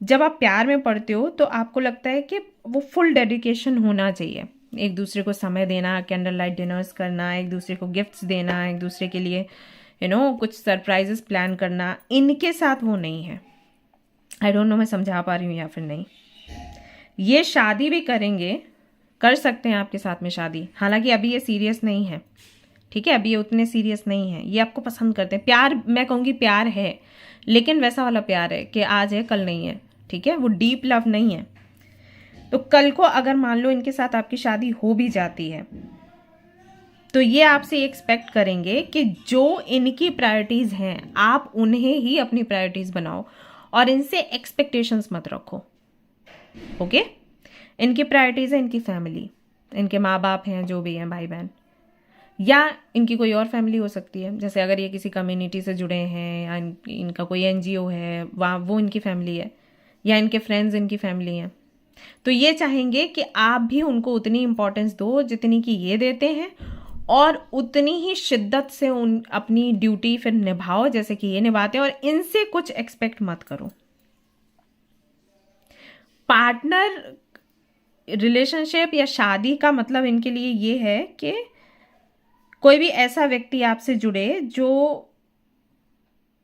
जब आप प्यार में पड़ते हो तो आपको लगता है कि वो फुल डेडिकेशन होना चाहिए, एक दूसरे को समय देना, कैंडल लाइट डिनर्स करना, एक दूसरे को गिफ्ट्स देना, एक दूसरे के लिए कुछ सरप्राइजेस प्लान करना। इनके साथ वो नहीं है। आई डोंट नो मैं समझा पा रही हूँ या फिर नहीं। ये शादी भी करेंगे, कर सकते हैं आपके साथ में शादी, हालांकि अभी ये सीरियस नहीं है, ठीक है, अभी ये उतने सीरियस नहीं है। ये आपको पसंद करते हैं, प्यार, मैं कहूँगी प्यार है, लेकिन वैसा वाला प्यार है कि आज है कल नहीं है, ठीक है, वो डीप लव नहीं है। तो कल को अगर मान लो इनके साथ आपकी शादी हो भी जाती है, तो ये आपसे एक्सपेक्ट करेंगे कि जो इनकी प्रायोरिटीज़ हैं आप उन्हें ही अपनी प्रायोरिटीज़ बनाओ और इनसे एक्सपेक्टेशंस मत रखो, ओके। इनकी प्रायोरिटीज़ है इनकी फैमिली, इनके माँ बाप हैं, जो भी हैं, भाई बहन, या इनकी कोई और फैमिली हो सकती है। जैसे अगर ये किसी कम्युनिटी से जुड़े हैं या इनका कोई एनजीओ है, वहाँ वो इनकी फैमिली है, या इनके फ्रेंड्स इनकी फैमिली हैं। तो ये चाहेंगे कि आप भी उनको उतनी इम्पोर्टेंस दो जितनी कि ये देते हैं, और उतनी ही शिद्दत से अपनी ड्यूटी फिर निभाओ जैसे कि ये निभाते हैं, और इनसे कुछ एक्सपेक्ट मत करो। पार्टनर रिलेशनशिप या शादी का मतलब इनके लिए ये है कि कोई भी ऐसा व्यक्ति आपसे जुड़े जो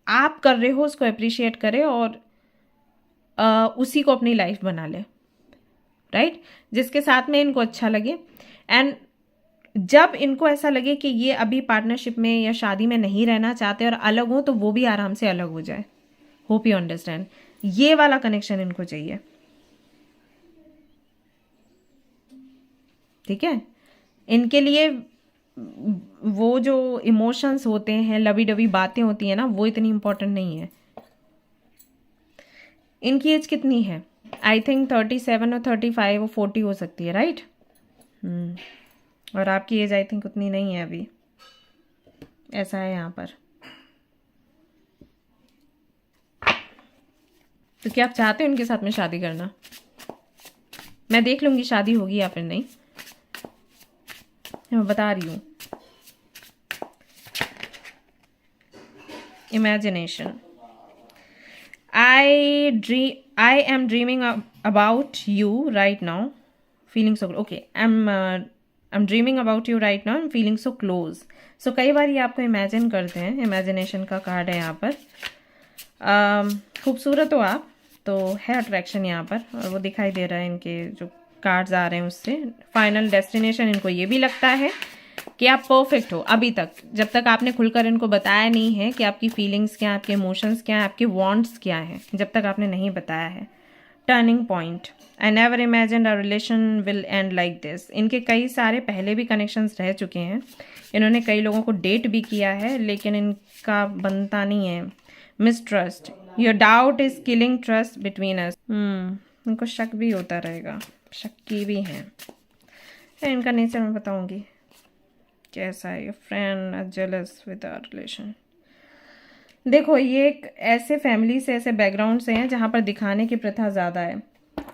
आप कर रहे हो उसको अप्रिशिएट करे और उसी को अपनी लाइफ बना ले, राइट, जिसके साथ में इनको अच्छा लगे। एंड जब इनको ऐसा लगे कि ये अभी पार्टनरशिप में या शादी में नहीं रहना चाहते और अलग हो, तो वो भी आराम से अलग हो जाए। होप यू अंडरस्टैंड, ये वाला कनेक्शन इनको चाहिए, ठीक है। इनके लिए वो जो इमोशंस होते हैं, लवी डवी बातें होती हैं ना, वो इतनी इंपॉर्टेंट नहीं है। इनकी एज कितनी है, आई थिंक 37 और 35 और 40 हो सकती है, राइट। और आपकी एज आई थिंक उतनी नहीं है अभी, ऐसा है यहाँ पर। तो क्या आप चाहते हो उनके साथ में शादी करना? मैं देख लूंगी शादी होगी या फिर नहीं, मैं बता रही हूँ। Imagination, I am dreaming about you right now, feeling so okay. I'm dreaming about you right now. I'm feeling so close. So कई बार ये आपको इमेजिन करते हैं, इमेजिनेशन का कार्ड है यहाँ पर। खूबसूरत हो आप, तो है अट्रैक्शन यहाँ पर, और वो दिखाई दे रहा है इनके जो कार्ड्स आ रहे हैं उससे। फाइनल डेस्टिनेशन, इनको ये भी लगता है कि आप परफेक्ट हो अभी तक, जब तक आपने खुलकर इनको बताया नहीं है कि आपकी फीलिंग्स क्या हैं, आपके इमोशंस क्या हैं, आपके वांट्स क्या हैं, जब तक आपने नहीं बताया है, turning point, I never imagined our relation will end like this. इनके कई सारे पहले भी कनेक्शंस रह चुके हैं, इन्होंने कई लोगों को डेट भी किया है, लेकिन इनका बनता नहीं है। Mistrust, your doubt is killing trust between us. इनको शक भी होता रहेगा, शक्की भी हैं। इनका नेचर मैं बताऊंगी कैसा है। Friend jealous with our relation. देखो, ये एक ऐसे फैमिली से, ऐसे बैकग्राउंड से हैं जहाँ पर दिखाने की प्रथा ज़्यादा है।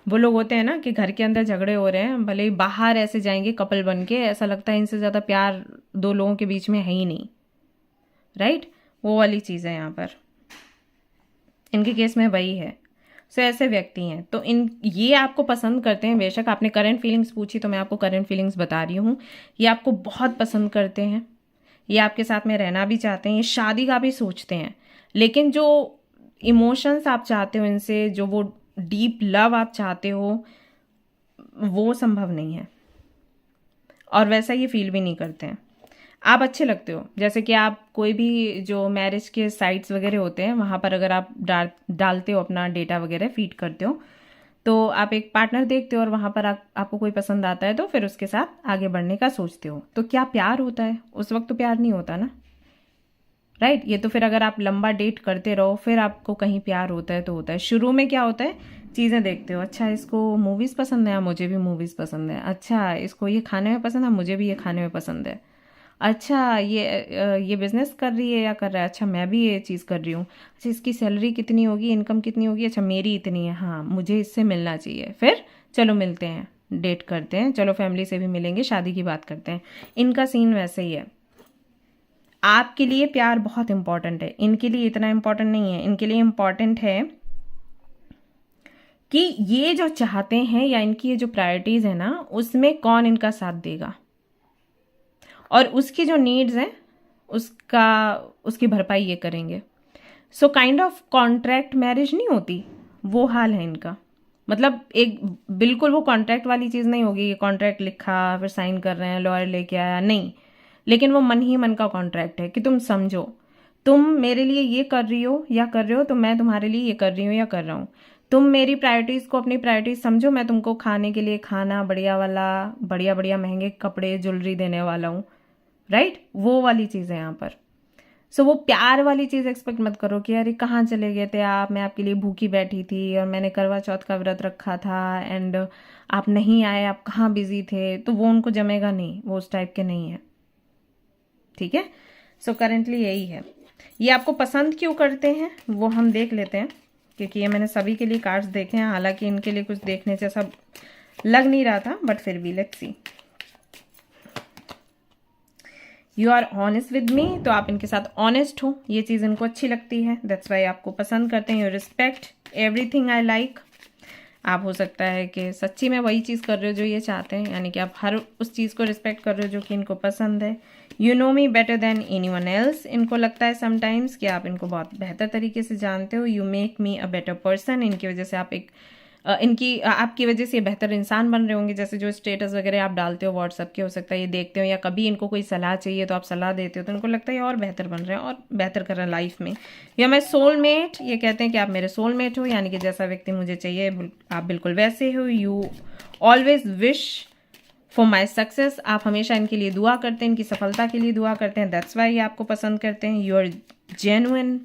वो लोग होते हैं ना कि घर के अंदर झगड़े हो रहे हैं, भले ही बाहर ऐसे जाएंगे कपल बन के, ऐसा लगता है इनसे ज़्यादा प्यार दो लोगों के बीच में है ही नहीं, राइट? वो वाली चीज़ है यहाँ पर, इनके केस में वही है। सो ऐसे व्यक्ति हैं, तो ये आपको पसंद करते हैं। बेशक आपने करंट फीलिंग्स पूछी तो मैं आपको करंट फीलिंग्स बता रही हूँ। ये आपको बहुत पसंद करते हैं, ये आपके साथ में रहना भी चाहते हैं, ये शादी का भी सोचते हैं, लेकिन जो इमोशंस आप चाहते हो इनसे, जो वो डीप लव आप चाहते हो, वो संभव नहीं है, और वैसा ये फील भी नहीं करते हैं। आप अच्छे लगते हो, जैसे कि आप कोई भी जो मैरिज के साइट्स वगैरह होते हैं वहाँ पर अगर आप डालते हो अपना डेटा वगैरह फीड करते हो, तो आप एक पार्टनर देखते हो और वहाँ पर आपको कोई पसंद आता है तो फिर उसके साथ आगे बढ़ने का सोचते हो। तो क्या प्यार होता है? उस वक्त तो प्यार नहीं होता ना, राइट? ये तो फिर अगर आप लंबा डेट करते रहो फिर आपको कहीं प्यार होता है तो होता है। शुरू में क्या होता है, चीज़ें देखते हो, अच्छा इसको मूवीज़ पसंद है, मुझे भी मूवीज़ पसंद है, अच्छा इसको ये खाने में पसंद है, मुझे भी ये खाने में पसंद है, अच्छा ये बिज़नेस कर रही है या कर रहा है, अच्छा मैं भी ये चीज़ कर रही हूँ, अच्छा इसकी सैलरी कितनी होगी, इनकम कितनी होगी, अच्छा मेरी इतनी है, हाँ मुझे इससे मिलना चाहिए, फिर चलो मिलते हैं, डेट करते हैं, चलो फैमिली से भी मिलेंगे, शादी की बात करते हैं। इनका सीन वैसे ही है। आपके लिए प्यार बहुत इंपॉर्टेंट है, इनके लिए इतना इंपॉर्टेंट नहीं है। इनके लिए इंपॉर्टेंट है कि ये जो चाहते हैं या इनकी ये जो प्रायोरिटीज़ है ना, उसमें कौन इनका साथ देगा, और उसकी जो नीड्स हैं उसकी भरपाई ये करेंगे। So kind of contract marriage नहीं होती, वो हाल है इनका। मतलब एक बिल्कुल वो कॉन्ट्रैक्ट वाली चीज़ नहीं होगी, ये कॉन्ट्रैक्ट लिखा फिर साइन कर रहे हैं, लॉयर लेके आया, नहीं, लेकिन वो मन ही मन का कॉन्ट्रैक्ट है कि तुम समझो, तुम मेरे लिए ये कर रही हो या कर रहे हो तो मैं तुम्हारे लिए ये कर रही हूँ या कर रहा हूँ। तुम मेरी प्रायोरिटीज़ को अपनी प्रायोरिटीज समझो, मैं तुमको खाने के लिए खाना बढ़िया वाला, बढ़िया बढ़िया महंगे कपड़े ज्वेलरी देने वाला हूँ, राइट? वो वाली चीज़ है यहाँ पर। सो वो प्यार वाली चीज़ एक्सपेक्ट मत करो कि अरे कहाँ चले गए थे आप, मैं आपके लिए भूखी बैठी थी और मैंने करवा चौथ का व्रत रखा था एंड आप नहीं आए, आप कहाँ बिजी थे, तो वो उनको जमेगा नहीं, वो उस टाइप के नहीं है, ठीक है? सो करेंटली यही है। ये आपको पसंद क्यों करते हैं वो हम देख लेते हैं, क्योंकि ये मैंने सभी के लिए कार्ड्स देखे हैं, हालांकि इनके लिए कुछ देखने से सब लग नहीं रहा था, बट फिर भी let's see. You are honest with me, तो आप इनके साथ ऑनेस्ट हो, ये चीज़ इनको अच्छी लगती है, दैट्स वाई आपको पसंद करते हैं। You respect everything I like. आप हो सकता है कि सच्ची में वही चीज़ कर रहे हो जो ये चाहते हैं, यानी कि आप हर उस चीज़ को रिस्पेक्ट कर रहे हो जो कि इनको पसंद है। You know me better than anyone else, इनको लगता है समटाइम्स कि आप इनको बहुत बेहतर तरीके से जानते हो। You make me a better person, इनकी वजह से आप आपकी वजह से ये बेहतर इंसान बन रहे होंगे। जैसे जो स्टेटस वगैरह आप डालते हो व्हाट्सएप के, हो सकता है ये देखते हो, या कभी इनको कोई सलाह चाहिए तो आप सलाह देते हो, तो इनको लगता है ये और बेहतर बन रहे हैं और बेहतर कर रहे हैं लाइफ में। या मैं सोलमेट, ये कहते हैं कि आप मेरे सोलमेट हो, यानी कि जैसा व्यक्ति मुझे चाहिए आप बिल्कुल वैसे हो। You always wish for my success, आप हमेशा इनके लिए दुआ करते हैं, इनकी सफलता के लिए दुआ करते हैं, दैट्स वाई ये आपको पसंद करते हैं। यू आर जेन्युइन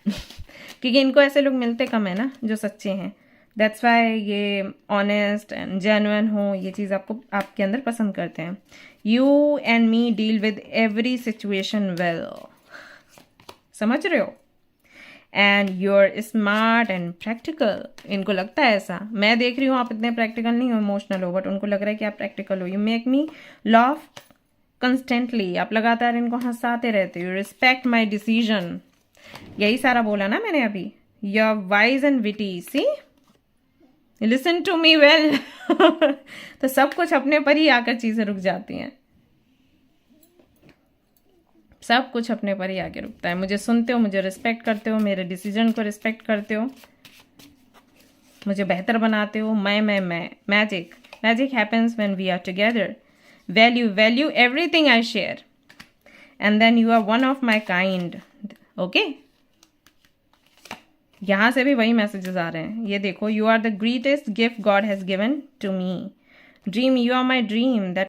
क्योंकि इनको ऐसे लोग मिलते कम है ना जो सच्चे हैं, दैट्स वाई ये ऑनेस्ट एंड जेन्युइन हो, ये चीज़ आपके अंदर पसंद करते हैं। You and me deal with every situation well, समझ रहे हो? And you are smart and practical, इनको लगता है ऐसा। मैं देख रही हूँ आप इतने प्रैक्टिकल नहीं हो, इमोशनल हो, बट उनको लग रहा है कि आप प्रैक्टिकल हो। You make me laugh constantly, आप लगातार इनको हंसाते रहते हो। रिस्पेक्ट माई डिसीजन, यही सारा बोला ना मैंने अभी। You are wise and witty, see listen to me well. तो सब कुछ अपने पर ही आकर चीजें रुक जाती हैं, सब कुछ अपने पर ही आके रुकता है। मुझे सुनते हो, मुझे रिस्पेक्ट करते हो, मेरे डिसीजन को रिस्पेक्ट करते हो, मुझे बेहतर बनाते हो। मैं magic happens when we are together. Value everything I share and then you are one of my kind, okay? यहाँ से भी वही मैसेजेस आ रहे हैं, ये देखो, you are the greatest gift God has given to me, dream, you are my dream that.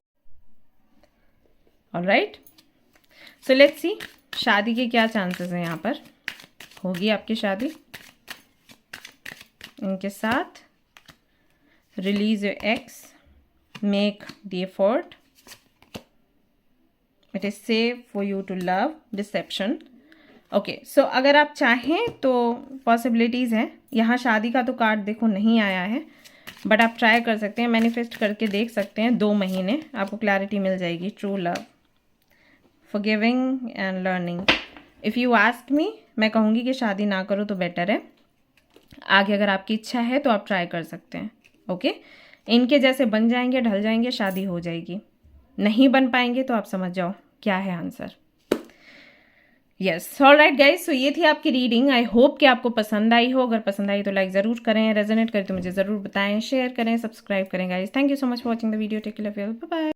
Alright, so let's see शादी के क्या चांसेस हैं यहाँ पर। होगी आपकी शादी इनके साथ। Release your ex, make the effort, it is safe for you to love, deception. Okay, so अगर आप चाहें तो पॉसिबिलिटीज़ हैं। यहाँ शादी का तो कार्ड देखो नहीं आया है, बट आप ट्राई कर सकते हैं, मैनिफेस्ट करके देख सकते हैं। 2 महीने आपको क्लैरिटी मिल जाएगी। True love, forgiving and learning. If you ask me, मैं कहूँगी कि शादी ना करो तो बेटर है। आगे अगर आपकी इच्छा है तो आप ट्राई कर सकते हैं। ओके, इनके जैसे बन जाएंगे, ढल जाएंगे, शादी हो जाएगी। नहीं बन पाएंगे तो आप समझ जाओ क्या है आंसर। यस, ऑलराइट गाइज, सो ये थी आपकी रीडिंग। आई होप कि आपको पसंद आई हो। अगर पसंद आई तो लाइक ज़रूर करें, रेजोनेट करें तो मुझे ज़रूर बताएं, शेयर करें, सब्सक्राइब करें guys. Thank you so much for watching the video. Take care, bye bye.